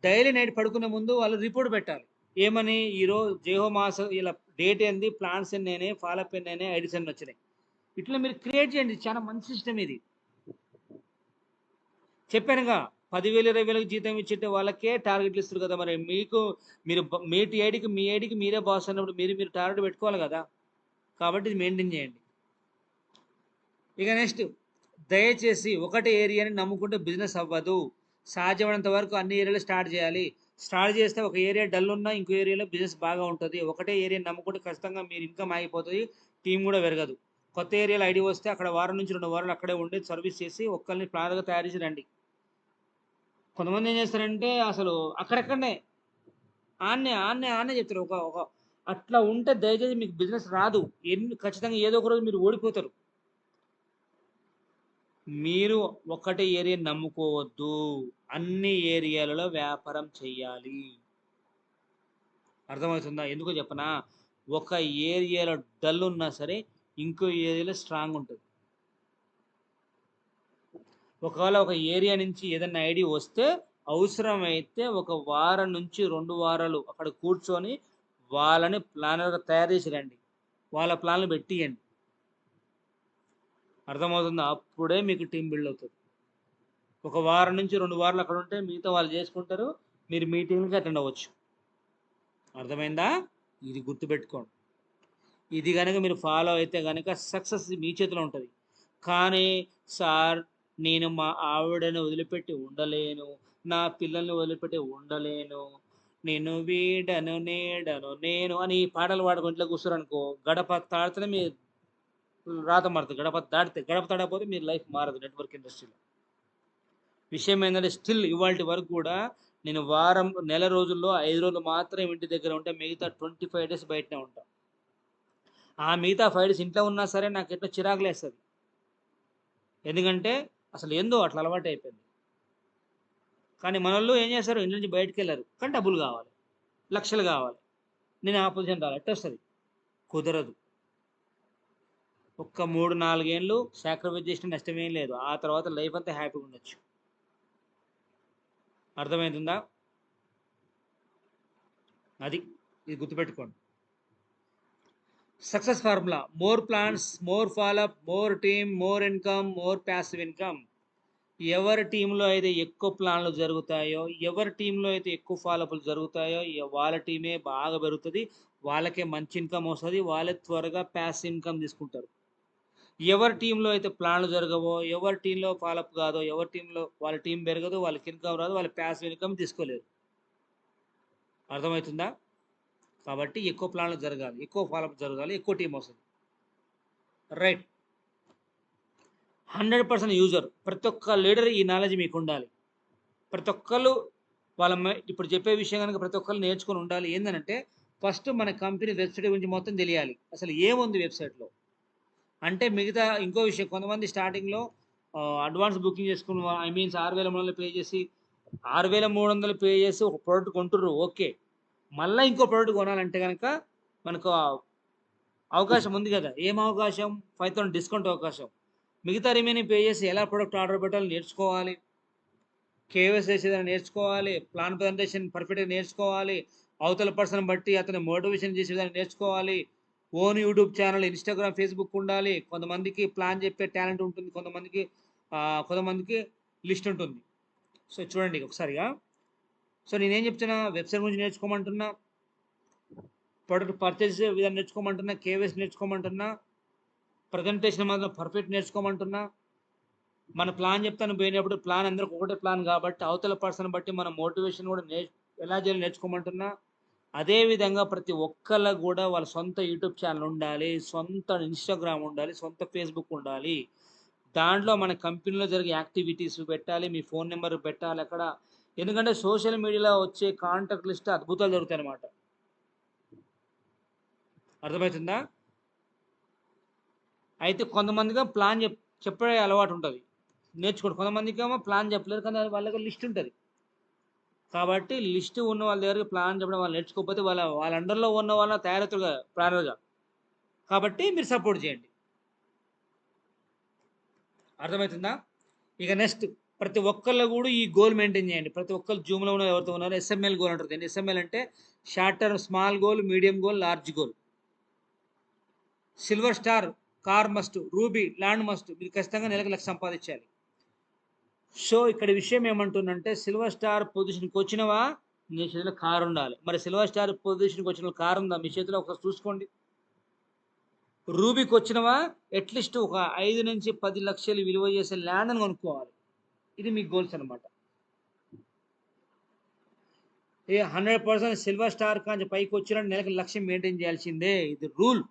డైలీ నైట్ పడుకునే ముందు వాళ్ళు రిపోర్ట్ పెట్టాలి. ఏమని? ఈరోజు జేహో మాస్ ఇలా డేట్ ఏంది, ప్లాన్స్ ఎన్ని అయినాయి, ఫాలోఅప్ ఎన్ని అయినాయి, ఐడీస్ ఎన్ని వచ్చినాయి, ఇట్లా మీరు క్రియేట్ చేయండి. చాలా మంచి సిస్టమ్ ఇది. చెప్పానుగా 10,000, 20,000 జీతం ఇచ్చేట వాళ్ళకే టార్గెట్లు ఇస్తారు కదా. మరి మీకు మీరు మీ ఐడికి మీరే బాస్ అన్నప్పుడు మీరు టార్గెట్ పెట్టుకోవాలి కదా. కాబట్టి ఇది మెయింటైన్ చేయండి. ఇక నెక్స్ట్, దయచేసి ఒకటి ఏరియాని నమ్ముకుంటే బిజినెస్ అవ్వదు. సాధ్యమైనంత వరకు అన్ని ఏరియాలో స్టార్ట్ చేయాలి. స్టార్ట్ చేస్తే ఒక ఏరియా డల్ ఉన్నా ఇంకో ఏరియాలో బిజినెస్ బాగా ఉంటుంది. ఒకటే ఏరియా నమ్ముకుంటే ఖచ్చితంగా మీరు ఇన్కమ్ ఆగిపోతుంది, టీం కూడా పెరగదు. కొత్త ఏరియాలో ఐడి వస్తే అక్కడ వారం నుంచి 2 వారాలు అక్కడే ఉండి సర్వీస్ చేసి ఒక్కరిని ప్లాన్గా తయారు చేసి రండి. కొంతమంది ఏం చేస్తారంటే అసలు అక్కడెక్కడనే ఆన్నే ఆన్నే ఆన్నే చెప్తారు. ఒక ఒక అట్లా ఉంటే దయచేసి మీకు బిజినెస్ రాదు. ఖచ్చితంగా ఏదో ఒక రోజు మీరు ఓడిపోతారు. మీరు ఒకటే ఏరియా నమ్ముకోవద్దు, అన్ని ఏరియాలలో వ్యాపారం చేయాలి. అర్థమవుతుందా? ఎందుకో చెప్పనా? ఒక ఏరియాలో డల్ ఉన్నా సరే ఇంకో ఏరియాలో స్ట్రాంగ్ ఉంటుంది. ఒకవేళ ఒక ఏరియా నుంచి ఏదైనా ఐడి వస్తే అవసరమైతే ఒక వారం నుంచి 2 వారాలు అక్కడ కూర్చొని వాళ్ళని ప్లానర్గా తయారు చేసి రండి, వాళ్ళ ప్లాన్లు పెట్టియండి. అర్థమవుతుందా? అప్పుడే మీకు టీం బిల్డ్ అవుతుంది. ఒక వారం నుంచి 2 వారాలు అక్కడ ఉంటే మిగతా వాళ్ళు చేసుకుంటారు, మీరు మీటింగ్కి అటెండ్ అవ్వచ్చు. అర్థమైందా? ఇది గుర్తుపెట్టుకోండి. ఇది కనుక మీరు ఫాలో అయితే కనుక సక్సెస్ మీ చేతిలో ఉంటుంది. కానీ సార్ నేను మా ఆవిడని వదిలిపెట్టి ఉండలేను, నా పిల్లల్ని వదిలిపెట్టి ఉండలేను, నేను వీడను నేడను నేను అని పాటలు పాడుకుని ఇంట్లో కూర్చోరనుకో, గడప తాడితేనే మీ రాత మారుతుంది. గడప తాడకపోతే మీ లైఫ్ మారదు నెట్వర్క్ ఇండస్ట్రీలో. విషయం ఏంటంటే స్టిల్ ఇవాళ వరకు కూడా నేను వారం నెల రోజుల్లో 5 రోజులు మాత్రం ఇంటి దగ్గర ఉంటా, మిగతా 25 డేస్ బయటనే ఉంటా. ఆ మిగతా 5 డేస్ ఇంట్లో ఉన్నా సరే నాకు ఎట్లా చిరాకులేస్తుంది. ఎందుకంటే అసలు ఏందో అట్లా అలవాటు అయిపోయింది. కానీ మనోళ్ళు ఏం చేస్తారు, ఇంటి నుంచి బయటకు వెళ్ళారు కానీ డబ్బులు కావాలి, లక్షలు కావాలి. నేను ఆ పొజిషన్ రావాలి, ఎట్లా వస్తుంది? కుదరదు. ఒక్క 3-4 ఏళ్ళు సాక్రిఫైస్ చేసిన నష్టమేం లేదు. ఆ తర్వాత లైఫ్ అంతా హ్యాపీగా ఉండొచ్చు. అర్థమవుతుందా? అది ఇది గుర్తుపెట్టుకోండి. Success formula: more plans, more follow up, more team, more income, more passive income. ఎవరి టీంలో అయితే ఎక్కువ ప్లాన్లు జరుగుతాయో, ఎవరి టీంలో అయితే ఎక్కువ ఫాలోఅప్లు జరుగుతాయో వాళ్ళ టీమే బాగా పెరుగుతుంది, వాళ్ళకే మంచి ఇన్కమ్ వస్తుంది, వాళ్ళే త్వరగా ప్యాసివ్ ఇన్కమ్ తీసుకుంటారు. ఎవరి టీంలో అయితే ప్లాన్లు జరగవో, ఎవరి టీంలో ఫాలోఅప్ కాదో, ఎవరి టీంలో వాళ్ళ టీం పెరగదు, వాళ్ళకి ఇన్కమ్ రాదు, వాళ్ళ ప్యాసివ్ ఇన్కమ్ తీసుకోలేరు. అర్థమవుతుందా? కాబట్టి ఎక్కువ ప్లాన్లు జరగాలి, ఎక్కువ ఫాలోఅప్ జరగాలి, ఎక్కువ టీం వస్తుంది. రైట్. 100% యూజర్. ప్రతి ఒక్క లీడర్ ఈ నాలెడ్జ్ మీకు ఉండాలి. ప్రతి ఒక్కళ్ళు ఇప్పుడు చెప్పే విషయం కనుక ప్రతి ఒక్కళ్ళు నేర్చుకొని ఉండాలి. ఏంటంటే ఫస్ట్ మన కంపెనీ వెబ్సైట్ గురించి మొత్తం తెలియాలి. అసలు ఏముంది వెబ్సైట్లో అంటే, మిగతా ఇంకో విషయం, కొంతమంది స్టార్టింగ్లో అడ్వాన్స్ బుకింగ్ చేసుకుని మీన్స్ 6,300 పే చేసి 6,300 పే చేసి ఒక ప్రోడక్ట్ కొంటుర్రు, ఓకే. మళ్ళీ ఇంకో ప్రోడక్ట్ కొనాలంటే కనుక మనకు అవకాశం ఉంది కదా. ఏం అవకాశం? 5,000 డిస్కౌంట్ అవకాశం. మిగతా రిమైనింగ్ పే చేసి ఎలా ప్రోడక్ట్ ఆర్డర్ పెట్టాలో నేర్చుకోవాలి, కేవైసీ చేసేదాన్ని నేర్చుకోవాలి, ప్లాన్ ప్రజెంటేషన్ పర్ఫెక్ట్గా నేర్చుకోవాలి, అవతల పర్సన్ బట్టి అతను మోటివేషన్ చేసేదాన్ని నేర్చుకోవాలి, own YouTube channel, Instagram, Facebook ఉండాలి. కొంతమందికి ప్లాన్ చెప్పే టాలెంట్ ఉంటుంది, కొంతమందికి లిస్ట్ ఉంటుంది. సో చూడండి ఒకసారిగా. సో నేనేం చెప్తున్నా, వెబ్సైట్ గురించి నేర్చుకోమంటున్నా, ప్రోడక్ట్ పర్చేస్ విధానం నేర్చుకోమంటున్నా, కేవైసీ నేర్చుకోమంటున్నా, ప్రజెంటేషన్ మాత్రం పర్ఫెక్ట్ నేర్చుకోమంటున్నా. మన ప్లాన్ చెప్తాను పోయినప్పుడు ప్లాన్ అందరికి ఒకటే ప్లాన్ కాబట్టి అవతల పర్సన్ బట్టి మన మోటివేషన్ కూడా ఎలా చేయాలో నేర్చుకోమంటున్నా. అదేవిధంగా ప్రతి ఒక్కళ్ళ కూడా వాళ్ళ సొంత యూట్యూబ్ ఛానల్ ఉండాలి, సొంత ఇన్స్టాగ్రామ్ ఉండాలి, సొంత ఫేస్బుక్ ఉండాలి. దాంట్లో మన కంపెనీలో జరిగే యాక్టివిటీస్ పెట్టాలి, మీ ఫోన్ నెంబర్ పెట్టాలి అక్కడ. ఎందుకంటే సోషల్ మీడియాలో వచ్చే కాంటాక్ట్ లిస్ట్ అద్భుతాలు జరుగుతాయి అన్నమాట. అర్థమవుతుందా? అయితే కొంతమందిగా ప్లాన్ చెప్పే అలవాటు ఉంటుంది, నేర్చుకోండి. కొంతమందికి ఏమో ప్లాన్ చెప్పలేరు, కానీ వాళ్ళకి లిస్ట్ ఉంటుంది. కాబట్టి లిస్ట్ ఉన్న వాళ్ళ దగ్గరికి ప్లాన్ చెప్పడం, వాళ్ళు నేర్చుకోకపోతే వాళ్ళ అండర్లో ఉన్న వాళ్ళ తయారవుతారు ప్లానర్గా. కాబట్టి మీరు సపోర్ట్ చేయండి. అర్థమవుతుందా? ఇక నెక్స్ట్, ప్రతి ఒక్కళ్ళు కూడా ఈ గోల్ మెయింటైన్ చేయండి. ప్రతి ఒక్కరు జూమ్లో ఉన్న ఎవరితో ఉన్నారో ఎస్ఎంఎల్ గోల్ అంటారు. ఎస్ఎంఎల్ అంటే short term, small goal, medium goal, large goal. Silver star, car must, ruby, land must. మీరు ఖచ్చితంగా నెలకు 1,00,000 సంపాదించాలి. సో ఇక్కడ విషయం ఏమంటుందంటే, సిల్వర్ స్టార్ పొజిషన్కి వచ్చినవా నీ చేతిలో కారు ఉండాలి. మరి సిల్వర్ స్టార్ పొజిషన్కి వచ్చిన కారు ఉందా మీ చేతిలో? ఒకసారి చూసుకోండి. రూబీకి వచ్చినవా అట్లీస్ట్ ఒక 5 నుంచి 10 లక్షలు విలువ చేసే ల్యాండ్ అని కొనుక్కోవాలి. ఇది మీ గోల్స్ అనమాట. 100% సిల్వర్ స్టార్ కానీ పైకి వచ్చిన నెలకు 1,00,000 మెయింటైన్ చేయాల్సిందే. ఇది రూల్.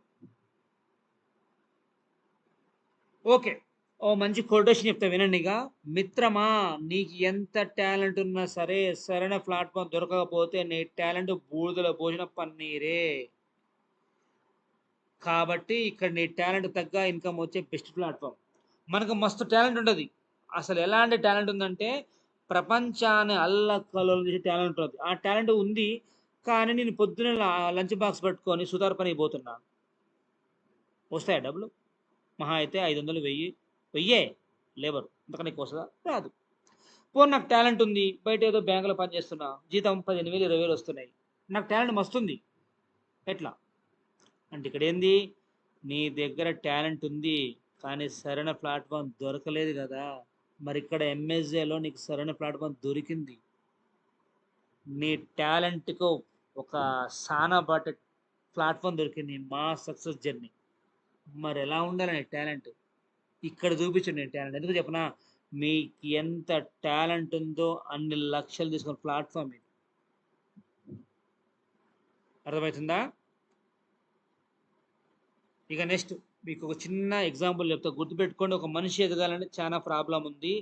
ఓకే, ఓ మంచి కొటేషన్ చెప్తా వినండిగా. మిత్రమా, నీకు ఎంత టాలెంట్ ఉన్నా సరే సరైన ప్లాట్ఫామ్ దొరకకపోతే నీ టాలెంట్ బూడిదలో పోసిన పన్నీరే. కాబట్టి ఇక్కడ నీ టాలెంట్ తగ్గ ఇన్కమ్ వచ్చే బెస్ట్ ప్లాట్ఫామ్. మనకు మస్తు టాలెంట్ ఉంటుంది. అసలు ఎలాంటి టాలెంట్ ఉందంటే, ప్రపంచాన్ని అల్లకల్లోలం చేసే టాలెంట్ ఉంటుంది. ఆ టాలెంట్ ఉంది, కానీ నేను పొద్దున్న లంచ్ బాక్స్ పట్టుకొని సుతార్ పనికి పోతున్నా. వస్తాయా డబ్బులు? మహా అయితే 500, 1000 లేబర్, అంతకన్నా ఎక్కువ వస్తుందా? రాదు. పోనీ నాకు టాలెంట్ ఉంది, బయట ఏదో బ్యాంకులో పనిచేస్తున్నా, జీతం 15,000, 20,000 వస్తున్నాయి, నాకు టాలెంట్ మస్తుంది. ఎట్లా అంటే, ఇక్కడ ఏంది, నీ దగ్గర టాలెంట్ ఉంది కానీ సరైన ప్లాట్ఫామ్ దొరకలేదు కదా. మరి ఇక్కడ ఎంఎస్ఏలో నీకు సరైన ప్లాట్ఫామ్ దొరికింది. నీ టాలెంట్కు ఒక సానబాట ప్లాట్ఫామ్ దొరికింది, మా సక్సెస్ జర్నీ. మరి ఎలా ఉండాలని టాలెంట్ ఇక్కడ చూపించండి. నేను టాలెంట్ ఎందుకు చెప్పనా, మీకు ఎంత టాలెంట్ ఉందో అన్ని లక్షలు తీసుకున్న ప్లాట్ఫామ్ ఇది. అర్థమవుతుందా? ఇక నెక్స్ట్ మీకు ఒక చిన్న ఎగ్జాంపుల్ చెప్తా, గుర్తుపెట్టుకోండి. ఒక మనిషి ఎదగాలంటే చాలా ప్రాబ్లం ఉంది.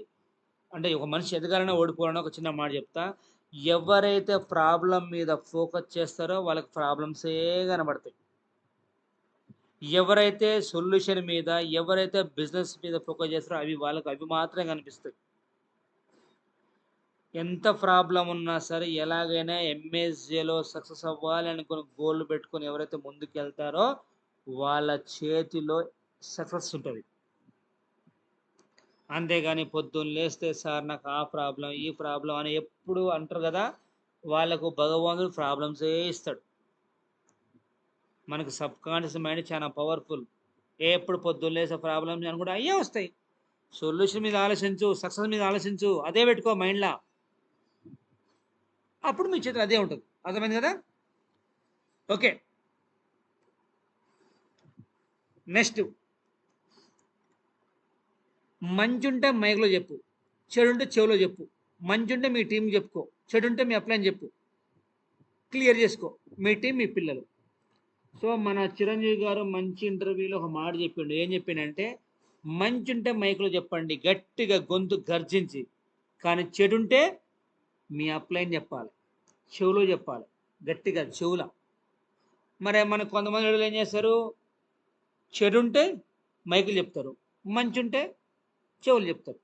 అంటే ఒక మనిషి ఎదగాలన్నా ఓడిపోవాలన్నా ఒక చిన్న మాట చెప్తా. ఎవరైతే ప్రాబ్లం మీద ఫోకస్ చేస్తారో వాళ్ళకి ప్రాబ్లమ్సే కనబడతాయి. ఎవరైతే సొల్యూషన్ మీద, ఎవరైతే బిజినెస్ మీద ఫోకస్ చేస్తారో అవి మాత్రమే కనిపిస్తాయి. ఎంత ప్రాబ్లం ఉన్నా సరే ఎలాగైనా ఎంఎస్జేలో సక్సెస్ అవ్వాలి అనుకుని గోల్ పెట్టుకొని ఎవరైతే ముందుకెళ్తారో వాళ్ళ చేతిలో సక్సెస్ ఉంటుంది. అంతేగాని పొద్దున్న లేస్తే సార్ నాకు ఆ ప్రాబ్లం ఈ ప్రాబ్లం అని ఎప్పుడు అంటారు కదా, వాళ్ళకు భగవంతుడు ప్రాబ్లమ్సే ఇస్తాడు. మనకు సబ్ కాన్షియస్ మైండ్ చాలా పవర్ఫుల్. ఎప్పుడు పొద్దున్న లేసే ప్రాబ్లమ్స్ అని కూడా అయ్యే వస్తాయి. సొల్యూషన్ మీద ఆలోచించు, సక్సెస్ మీద ఆలోచించు, అదే పెట్టుకో మైండ్లో. అప్పుడు మీ చేతిలో అదే ఉంటుంది. అర్థమైంది కదా? ఓకే, నెక్స్ట్, మంచుంటే మైక్లో చెప్పు, చెడుంటే చెవిలో చెప్పు. మంచుంటే మీ టీంకి చెప్పుకో, చెడుంటే మీ అప్లైన్ చెప్పు. క్లియర్ చేసుకో మీ టీం, మీ పిల్లలు. సో మన చిరంజీవి గారు మంచి ఇంటర్వ్యూలో ఒక మాట చెప్పిండు. ఏం చెప్పిండంటే, మంచుంటే మైక్లో చెప్పండి గట్టిగా గొంతు గర్జించి, కానీ చెడుంటే మీ అప్లైన్ చెప్పాలి, చెవులో చెప్పాలి, గట్టిగా చెవుల. మరి మన కొంతమంది ఏం చేస్తారు, చెడుంటే మైకులు చెప్తారు, మంచుంటే చెవులు చెప్తారు.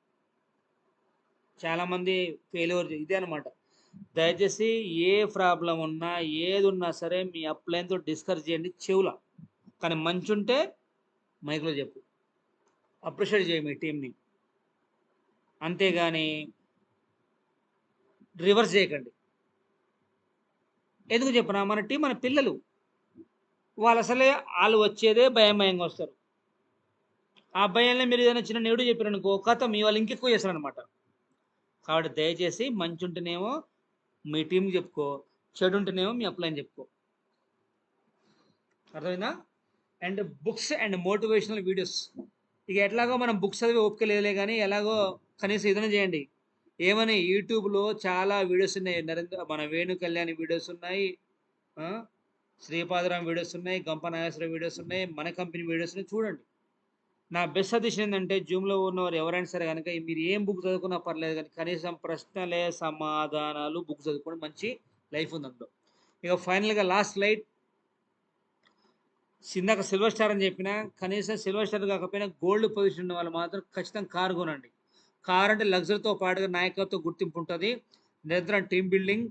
చాలామంది ఫెయిల్యూర్ ఇదే అనమాట. దయచేసి ఏ ప్రాబ్లం ఉన్నా ఏది ఉన్నా సరే మీ అప్లైన్తో డిస్కస్ చేయండి చెవుల, కానీ మంచుంటే మైక్లో చెప్పు. అప్రిషియేట్ చేయి మీ టీంని, అంతేగాని రివర్స్ చేయకండి. ఎందుకు చెప్పనా, మన టీం మన పిల్లలు, వాళ్ళు వచ్చేదే భయంగా వస్తారు. ఆ భయంలో మీరు ఏదైనా చిన్న నెగిటివ్ చెప్పారనుకో, కథ మీ వాళ్ళు ఇంకెక్కువ చేస్తారనమాట. కాబట్టి దయచేసి మంచి ఉంటేనేమో మీ టీంకి చెప్పుకో, చెడు ఉంటేనేమో మీ అప్లైన్ చెప్పుకో. అర్థమైందా? And books and motivational videos, ఇక ఎట్లాగో మనం బుక్స్ చదివి ఓపిక లేదులే, కానీ ఎలాగో కనీసం ఏదైనా చేయండి. ఏమని, యూట్యూబ్లో చాలా వీడియోస్ ఉన్నాయి. మన వేణు కళ్యాణ్ వీడియోస్ ఉన్నాయి, శ్రీపాదరాం వీడియోస్ ఉన్నాయి, గంప నాగేశ్వర వీడియోస్ ఉన్నాయి, మన కంపెనీ వీడియోస్ ఉన్నాయి, చూడండి. నా బెస్ట్ సజెషన్ ఏంటంటే, జూమ్లో ఉన్నవారు ఎవరైనా సరే కనుక మీరు ఏం బుక్ చదువుకున్నా పర్లేదు, కానీ కనీసం ప్రశ్నలే సమాధానాలు బుక్ చదువుకోండి. మంచి లైఫ్ ఉంది అందులో. ఇక ఫైనల్గా లాస్ట్ స్లైడ్. ఇందాక సిల్వర్ స్టార్ అని చెప్పిన, కనీసం సిల్వర్ స్టార్ కాకపోయినా గోల్డ్ పొజిషన్ ఉన్న వాళ్ళు మాత్రం ఖచ్చితంగా కారు కొనండి. కార్ అంటే లగ్జరీతో పాటుగా నాయకత్వం గుర్తింపు ఉంటుంది, నిరంతరం టీం బిల్డింగ్,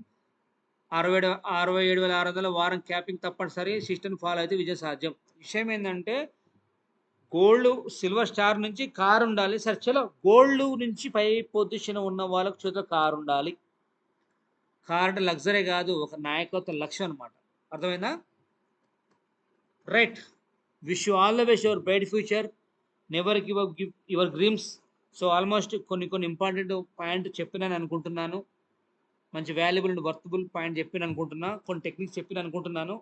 67,600 వారం క్యాపింగ్ తప్పనిసరి, సిస్టమ్ ఫాలో అయితే విజయం సాధ్యం. విషయం ఏంటంటే, గోల్డ్ సిల్వర్ స్టార్ నుంచి కారు ఉండాలి. సరే చలో, గోల్డ్ నుంచి పై పొజిషన్ ఉన్న వాళ్ళకు చేతిలో కారు ఉండాలి. కార్ అంటే లగ్జరీ కాదు, ఒక నాయకత్వ లక్ష్యం అనమాట. అర్థమైందా? Right. Wish you all the best, your bright future, never give up your dreams. So almost కొన్ని ఇంపార్టెంట్ పాయింట్ చెప్పినాను అనుకుంటున్నాను. మంచి వాల్యుబుల్ అండ్ వర్తబుల్ పాయింట్ చెప్పిన అనుకుంటున్నా, కొన్ని టెక్నిక్స్ చెప్పిన అనుకుంటున్నాను.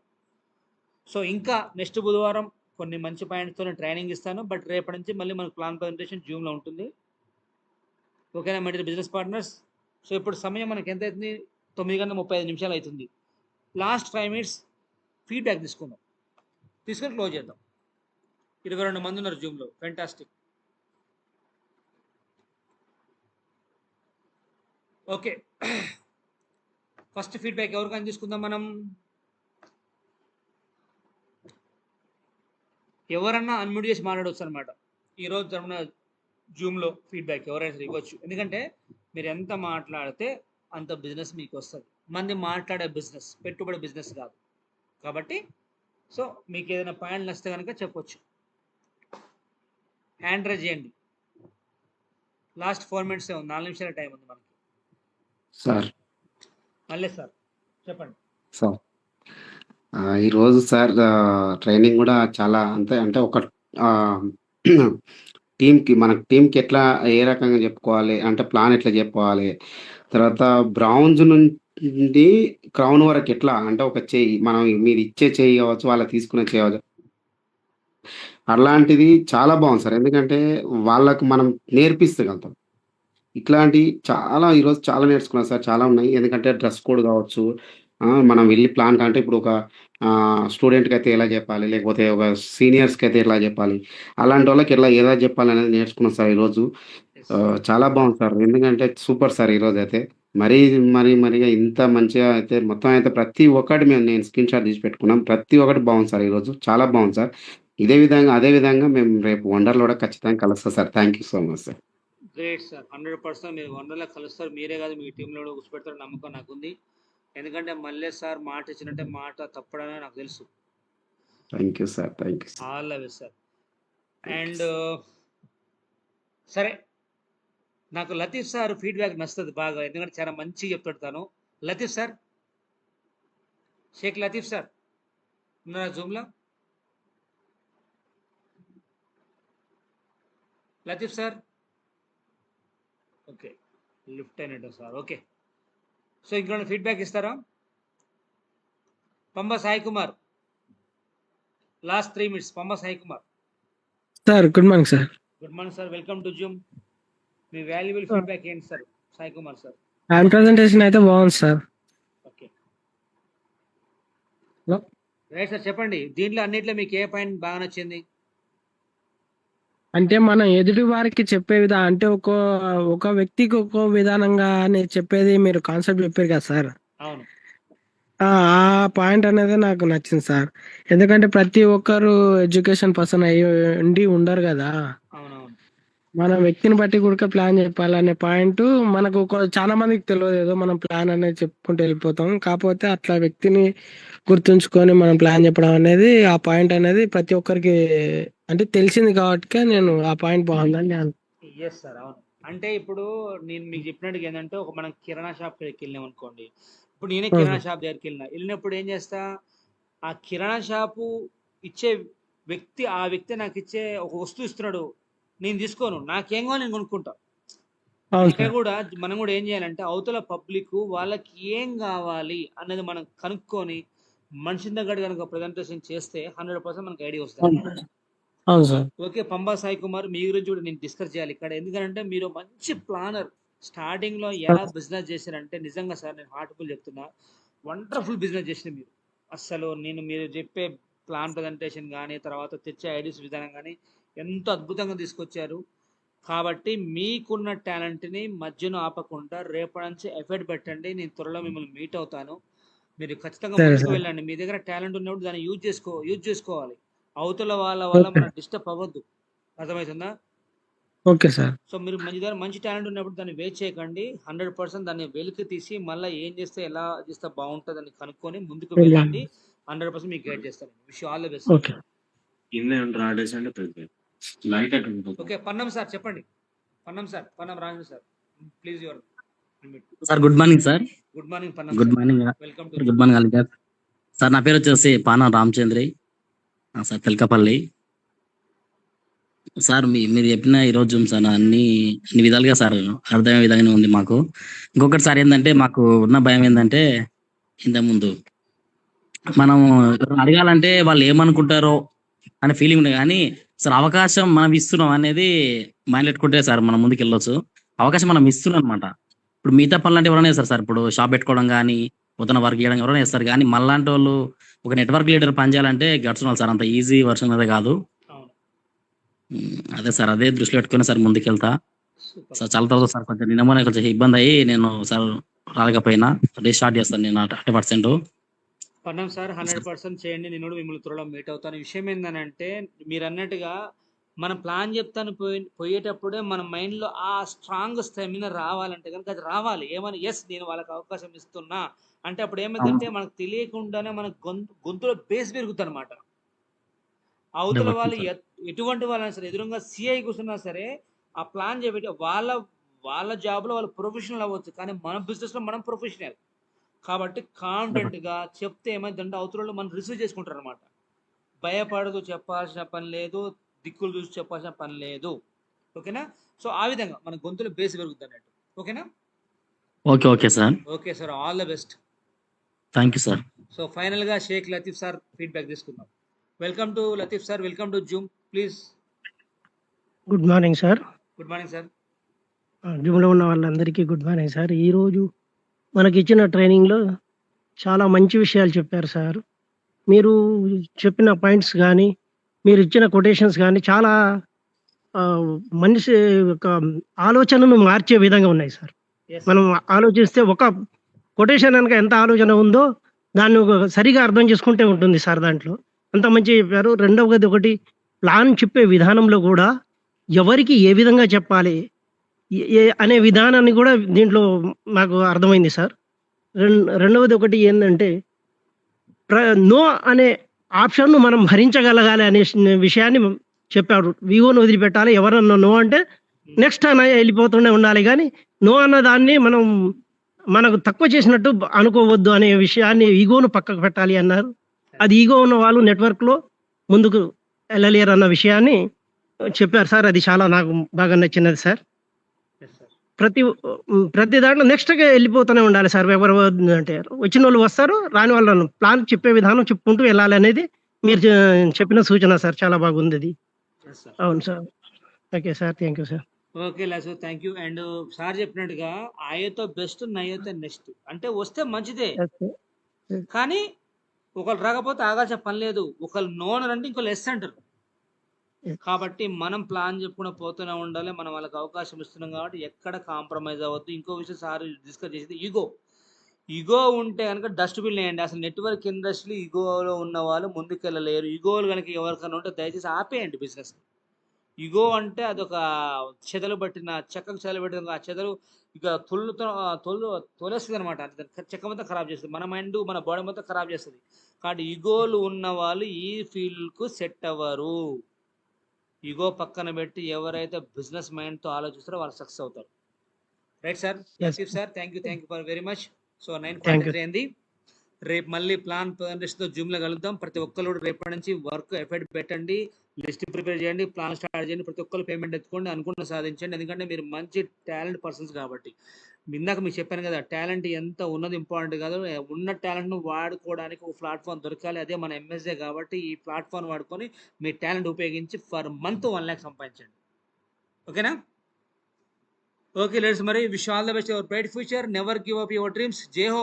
సో ఇంకా నెక్స్ట్ బుధవారం కొన్ని మంచి పాయింట్స్తో ట్రైనింగ్ ఇస్తాను. బట్ రేపటి నుంచి మళ్ళీ మనకు ప్లాన్ ప్రజెంటేషన్ జూమ్లో ఉంటుంది. ఓకేనా my dear business partners? So ఇప్పుడు సమయం మనకి ఎంత అవుతుంది, 9:35 అవుతుంది. లాస్ట్ 5 minutes ఫీడ్బ్యాక్ తీసుకొని క్లోజ్ చేద్దాం. 22 మంది ఉన్నారు జూమ్లో, ఫెంటాస్టిక్. ఓకే, ఫస్ట్ ఫీడ్బ్యాక్ ఎవరికైనా తీసుకుందాం మనం. ఎవరన్నా అన్మ్యూట్ చేసి మాట్లాడవచ్చు అనమాట. ఈరోజు జరిగిన జూమ్లో ఫీడ్బ్యాక్ ఎవరైనా సరే ఇవ్వచ్చు. ఎందుకంటే మీరు ఎంత మాట్లాడితే అంత బిజినెస్ మీకు వస్తుంది. మంది మాట్లాడే బిజినెస్, పెట్టుబడి బిజినెస్ కాదు. కాబట్టి సో మీకు ఏదైనా పాయింట్ నచ్చితే కనుక చెప్పొచ్చు. హ్యాండ్ రైజ్ చేయండి. లాస్ట్ 4 minutes 4 నిమిషాల టైం ఉంది మనకి. సార్ మళ్ళీ సార్ చెప్పండి. సార్ ఈరోజు సార్ ట్రైనింగ్ కూడా చాలా అంటే ఒక టీంకి మన టీంకి ఎట్లా ఏ రకంగా చెప్పుకోవాలి, అంటే ప్లాన్ ఎట్లా చెప్పుకోవాలి, తర్వాత బ్రౌన్స్ నుండి క్రౌన్ వరకు ఎట్లా, అంటే ఒక చెయ్యి మనం మీరు ఇచ్చే చెయ్యి కావచ్చు, వాళ్ళకి తీసుకునే చేయవచ్చు, అలాంటిది చాలా బాగుంది సార్. ఎందుకంటే వాళ్ళకు మనం నేర్పిస్తగలుగుతాం. ఇట్లాంటి చాలా ఈరోజు చాలా నేర్చుకున్నాం సార్. చాలా ఉన్నాయి. ఎందుకంటే డ్రెస్ కోడ్ కావచ్చు, మనం వెళ్ళి ప్లాన్ కంటే ఇప్పుడు ఒక స్టూడెంట్‌కి అయితే ఎలా చెప్పాలి, లేకపోతే ఒక సీనియర్స్‌కి అయితే ఎట్లా చెప్పాలి, అలాంటి వాళ్ళకి ఎలా చెప్పాలి అనేది నేర్చుకున్నాం సార్ ఈరోజు. Yes. చాలా బాగుంది సార్. ఎందుకంటే సూపర్ సార్ ఈరోజు అయితే. మరిగా ఇంత మంచిగా అయితే మొత్తం అయితే ప్రతి ఒక్కటి నేను స్క్రీన్ షాట్ తీసి పెట్టుకున్నాం. ప్రతి ఒక్కటి బాగుంది సార్ ఈరోజు. చాలా బాగుంది సార్. అదే విధంగా మేము రేపు వండర్‌లో కూడా ఖచ్చితంగా కలుస్తాం sir. Thank you so much sir. Great sir. 100% మీరు వండర్‌లో కలుస్తారు. మీరే కాదు మీ టీమ్‌లో కూడా కూర్చోపెడతారని నమ్మకం నాకుంది. ఎందుకంటే మల్లేష్ సార్ మాట ఇచ్చినట్టే మాట తప్పడని నాకు తెలుసు. Thank you sir. All the best sir. Thank you and sir. సరే, నాకు లతీఫ్ సార్ ఫీడ్‌బ్యాక్ నచ్చుతది బాగా. ఎందుకంటే చాలా మంచిగా చెప్తాడు తను. లతీఫ్ సార్, షేక్ లతీఫ్ సార్ ఉన్నారా జూమ్‌లో? లతీఫ్ సార్ ఓకే, లిఫ్ట్ అయినట్టు సార్. ఓకే, సో ఇంకేమైనా ఫీడ్బ్యాక్ ఇస్తారా? Pamba Sai Kumar, last 3 minutes. Pamba Sai Kumar. Sir good morning sir. Good morning sir, welcome to Zoom. మీ వాల్యుబుల్ ఫీడ్బ్యాక్ ఏంటి sir Sai Kumar sir? Hand presentation అయితే బాగుంది sir. Okay, hello. Right sir, చెప్పండి. దీంట్లో అన్నిట్లో మీకు ఏ పాయింట్ బాగా నచ్చింది? అంటే మనం ఎదుటి వారికి చెప్పే విధానం అంటే ఒక వ్యక్తికి ఒక్కో విధానంగా అని చెప్పేది మీరు కాన్సెప్ట్ చెప్పారు కదా సార్. అవును, ఆ పాయింట్ అనేది నాకు నచ్చింది సార్. ఎందుకంటే ప్రతి ఒక్కరు ఎడ్యుకేషన్ పర్సన్ అయ్యి ఉండరు కదా. అవునవును, మన వ్యక్తిని బట్టి కూడా ప్లాన్ చెప్పాలనే పాయింట్ మనకు చాలా మందికి తెలియదు. ఏదో మనం ప్లాన్ అనేది చెప్పుకుంటూ వెళ్ళిపోతాం. కాకపోతే అట్లా వ్యక్తిని గుర్తుంచుకొని మనం ప్లాన్ చెప్పడం అనేది ఆ పాయింట్ అనేది ప్రతి ఒక్కరికి అంటే తెలిసింది కాబట్టి నేను ఆ పాయింట్ బాగుందని నేను ఎస్ సార్. అవును, అంటే ఇప్పుడు నేను మీకు చెప్పినట్టుగా ఏంటంటే మనం కిరాణా షాప్ దగ్గరికి వెళ్ళాం అనుకోండి. ఇప్పుడు నేనే కిరాణా షాప్ దగ్గరికి వెళ్ళినప్పుడు ఏం చేస్తా, ఆ కిరాణా షాపు ఇచ్చే వ్యక్తి, ఆ వ్యక్తి నాకు ఇచ్చే ఒక వస్తువు ఇస్తున్నాడు, నేను తీసుకోను, నాకేం కావాలి నేను కొనుక్కుంటా. అవును ఇక్కడ సార్. కూడా మనం కూడా ఏం చేయాలంటే అవతల పబ్లిక్ వాళ్ళకి ఏం కావాలి అనేది మనం కనుక్కొని మనిషిని దగ్గర కనుక ప్రజెంటేషన్ చేస్తే 100% మనకి ఐడియా వస్తుంది. అవును సార్. అవును సార్. ఓకే, పంబా సాయి కుమార్, మీ గురించి కూడా నేను డిస్కస్ చేయాలి ఇక్కడ. ఎందుకంటే మీరు మంచి ప్లానర్. స్టార్టింగ్ లో ఎలా బిజినెస్ చేశారంటే నిజంగా సార్ నేను హార్ట్ఫుల్ చెప్తున్నా, వండర్ఫుల్ బిజినెస్ చేసిన మీరు. అసలు మీరు చెప్పే ప్లాన్ ప్రజెంటేషన్ కానీ తర్వాత తెచ్చే ఐడియాస్ విధానం కానీ ఎంతో అద్భుతంగా తీసుకొచ్చారు. కాబట్టి మీకున్న టాలెంట్ని మధ్యలో ఆపకుండా రేపటి నుంచి ఎఫర్ట్ పెట్టండి. నేను త్వరలో మిమ్మల్ని మీట్ అవుతాను. మీరు ఖచ్చితంగా సరే ముందుకు సార్. వెళ్ళండి. మీ దగ్గర టాలెంట్ ఉన్నప్పుడు దాన్ని యూజ్ చేసుకోవాలి. అవతల వాళ్ళ వల్ల ఓకే. మనం డిస్టర్బ్ అవ్వద్దు. అర్థమవుతుందా? Okay sir. సో మీరు దగ్గర మంచి టాలెంట్ ఉన్నప్పుడు దాన్ని వేస్ట్ చేయకండి. 100% దాన్ని వెలికి తీసి మళ్ళీ ఏం చేస్తే ఎలా చేస్తే బాగుంటుంది అని కనుక్కొని ముందుకు వెళ్ళండి. 100% మీకు గైడ్ చేస్తాను. Wish all the best. Okay. Okay, Pannam sir చెప్పండి. Pannam sir, Pannam Raju sir, please your sir good morning sir. Good morning Pannam good sir, morning welcome to good morning Ali garu. Sir నా పేరు వచ్చేసి పానా రామచంద్రి సార్, తెలకపల్లి. సార్ మీరు చెప్పిన ఈరోజు సార్ అన్ని విధాలుగా సార్ అర్థమయ్యే విధంగానే ఉంది మాకు. ఇంకొకటి సార్ ఏంటంటే మాకు ఉన్న భయం ఏంటంటే ఇంతకుముందు మనం ఎవరైనా అడగాలంటే వాళ్ళు ఏమనుకుంటారో అనే ఫీలింగ్ ఉంది. కానీ సార్ అవకాశం మనం ఇస్తున్నాం అనేది మైండ్ పెట్టుకుంటే సార్ మనం ముందుకు వెళ్ళొచ్చు. అవకాశం మనం ఇస్తున్నాం అనమాట. ఇప్పుడు మిగతా పనులు అంటే ఎవరైనా చేస్తారు సార్. ఇప్పుడు షాప్ పెట్టుకోవడం కానీ ఉదన వర్క్ చేయడం ఎవరైనా చేస్తారు. కానీ మళ్ళాంటి వాళ్ళు ఒక నెట్వర్క్ లీడర్ పనిచేయాలంటే గట్స్ ఉండాలి సార్. అంత ఈజీ వర్షన్ అదే కాదు. అవును, అదే సార్, అదే దృష్టిలో పెట్టుకుని సార్ ముందుకెళ్తా సూపర్. సార్. చాలా తర్వాత సార్ కొంచెం నిన్నమనే కొంచెం ఇబ్బంది అయ్యి నేను సార్ రాలేకపోయినా రీస్టార్ట్ చేస్తాను నేను 100%. పన్నం సార్ 100% చేయండి. నేను కూడా మిమ్మల్ని త్వరలో మీట్ అవుతాను. విషయం ఏంటంటే మీరు అన్నట్టుగా మనం ప్లాన్ చెప్తాను పోయేటప్పుడే మన మైండ్లో ఆ స్ట్రాంగ్ స్టెమినా రావాలంటే కనుక అది రావాలి. ఏమని ఎస్ నేను వాళ్ళకి అవకాశం ఇస్తున్నా అంటే అప్పుడు ఏమైందంటే మనకు తెలియకుండానే మన గొంతులో బేస్ పెరుగుతుంది అనమాట. అవతల వాళ్ళు ఎటువంటి వాళ్ళైనా సరే, ఎదురుగా సిఐ కూర్చున్నా సరే ఆ ప్లాన్ చెప్పి వాళ్ళ జాబ్లో వాళ్ళు ప్రొఫెషనల్ అవ్వచ్చు, కానీ మన బిజినెస్లో మనం ప్రొఫెషనల్. కాబట్టి కాన్ఫిడెంట్గా చెప్తే ఏమైందంటే అవతల మనం రిసీవ్ చేసుకుంటారు అనమాట. భయపడదు, చెప్పాల్సిన పని లేదు, దిక్కులు చూసి చెప్పాల్సిన పని లేదు. ఓకేనా? సో ఆ విధంగా మన గొంతులో బేస్ పెరుగుతుంది అన్నట్టు. ఓకేనా? Okay sir. Okay sir, all the best. Thank you sir. So ఫైనల్గా షేక్ లతీఫ్ సార్ ఫీడ్బ్యాక్ తీసుకుందాం. Welcome to Latif sir, welcome to Zoom please. Good morning sir. Good morning sir. జూమ్లో ఉన్న వాళ్ళందరికీ గుడ్ మార్నింగ్ సార్. ఈరోజు మనకి ఇచ్చిన ట్రైనింగ్లో చాలా మంచి విషయాలు చెప్పారు సార్. మీరు చెప్పిన పాయింట్స్ కానీ మీరు ఇచ్చిన కొటేషన్స్ కానీ చాలా మనిషి యొక్క ఆలోచనను మార్చే విధంగా ఉన్నాయి సార్. Yes. మనం ఆలోచిస్తే ఒక కొటేషన్ కనుక ఎంత ఆలోచన ఉందో దాన్ని సరిగా అర్థం చేసుకుంటే ఉంటుంది సార్ దాంట్లో. అంత మంచిగా చెప్పారు. రెండవది ఒకటి ప్లాన్ చెప్పే విధానంలో కూడా ఎవరికి ఏ విధంగా చెప్పాలి అనే విధానాన్ని కూడా దీంట్లో నాకు అర్థమైంది సార్. రెండవది ఒకటి ఏంటంటే నో అనే ఆప్షన్ను మనం భరించగలగాలి అనే విషయాన్ని చెప్పాడు. వివోను వదిలిపెట్టాలి. ఎవరన్నా నో అంటే నెక్స్ట్ అన్న వెళ్ళిపోతూనే ఉండాలి, కానీ నో అన్న దాన్ని మనం మనకు తక్కువ చేసినట్టు అనుకోవద్దు అనే విషయాన్ని ఈగోను పక్కకు పెట్టాలి అన్నారు. అది ఈగో ఉన్న వాళ్ళు నెట్వర్క్లో ముందుకు వెళ్ళలేరు అన్న విషయాన్ని చెప్పారు సార్. అది చాలా నాకు బాగా నచ్చినది సార్. Yes, sir. ప్రతి దాంట్లో నెక్స్ట్గా వెళ్ళిపోతూనే ఉండాలి సార్. ఎవరు అంటే వచ్చిన వాళ్ళు వస్తారు, రాని వాళ్ళను ప్లాన్ చెప్పే విధానం చెప్పుకుంటూ వెళ్ళాలి అనేది మీరు చెప్పిన సూచన సార్. చాలా బాగుంది అది. Yes, sir. అవును sir. Okay sir, thank you sir. Okay loss, thank you. And sir చెప్పినట్టుగా ఆయతో బెస్ట్ నయ్యతో నెక్స్ట్ అంటే వస్తే మంచిదే, కానీ ఒకళ్ళు రాకపోతే ఆగాల్సిన పని లేదు. ఒకళ్ళు నోన్ అంటే ఇంకోళ్ళు ఎస్ అంటారు. కాబట్టి మనం ప్లాన్ చెప్పుకుని పోతూనే ఉండాలి. మనం వాళ్ళకి అవకాశం ఇస్తున్నాం కాబట్టి ఎక్కడ కాంప్రమైజ్ అవ్వద్దు. ఇంకో విషయం సార్ డిస్కస్ చేసేది ఈగో ఉంటే కనుక డస్ట్బిన్ వేయండి. అసలు నెట్వర్క్ ఇండస్ట్రీ ఈగోలో ఉన్న వాళ్ళు ముందుకెళ్ళలేరు. ఈగోలు కనుక ఎవరికైనా ఉంటే దయచేసి ఆపేయండి బిజినెస్. ఈగో అంటే అదొక చెదలు పట్టిన చెక్కకు చెదలు పెట్టిన ఆ చెదలు ఇక తొలేస్తుంది అనమాట. చెక్క మొత్తం ఖరాబ్ చేస్తుంది, మన మైండ్ మన బాడీ మొత్తం ఖరాబ్ చేస్తుంది. కాబట్టి ఈగోలు ఉన్న వాళ్ళు ఈ ఫీల్డ్కు సెట్ అవ్వరు. ఈగో పక్కన పెట్టి ఎవరైతే బిజినెస్ మైండ్తో ఆలోచిస్తారో వాళ్ళు సక్సెస్ అవుతారు. Right sir. Sir thank you for very much. So 9:43 అయింది. రేపు మళ్ళీ ప్లాన్ తో జూమ్లో కలుద్దాం. ప్రతి ఒక్కరు రేపటి నుంచి వర్క్ ఎఫర్ట్ పెట్టండి, లిస్ట్ ప్రిపేర్ చేయండి, ప్లాన్ స్టార్ట్ చేయండి. ప్రతి ఒక్కరు పేమెంట్ ఎత్తుకోండి, అనుకున్న సాధించండి. ఎందుకంటే మీరు మంచి టాలెంట్ పర్సన్స్ కాబట్టి. ఇందాక మీకు చెప్పాను కదా, టాలెంట్ ఎంత ఉన్నది ఇంపార్టెంట్ కాదు, ఉన్న టాలెంట్ను వాడుకోవడానికి ఒక ప్లాట్ఫామ్ దొరకాలి. అదే మన ఎంఎస్ఏ కాబట్టి ఈ ప్లాట్ఫామ్ వాడుకొని మీ టాలెంట్ ఉపయోగించి ఫర్ మంత్ 1 lakh సంపాదించండి. ఓకేనా? ఓకే లేడీస్, మరి wish all the best your bright future. Never give up your dreams. జై హో.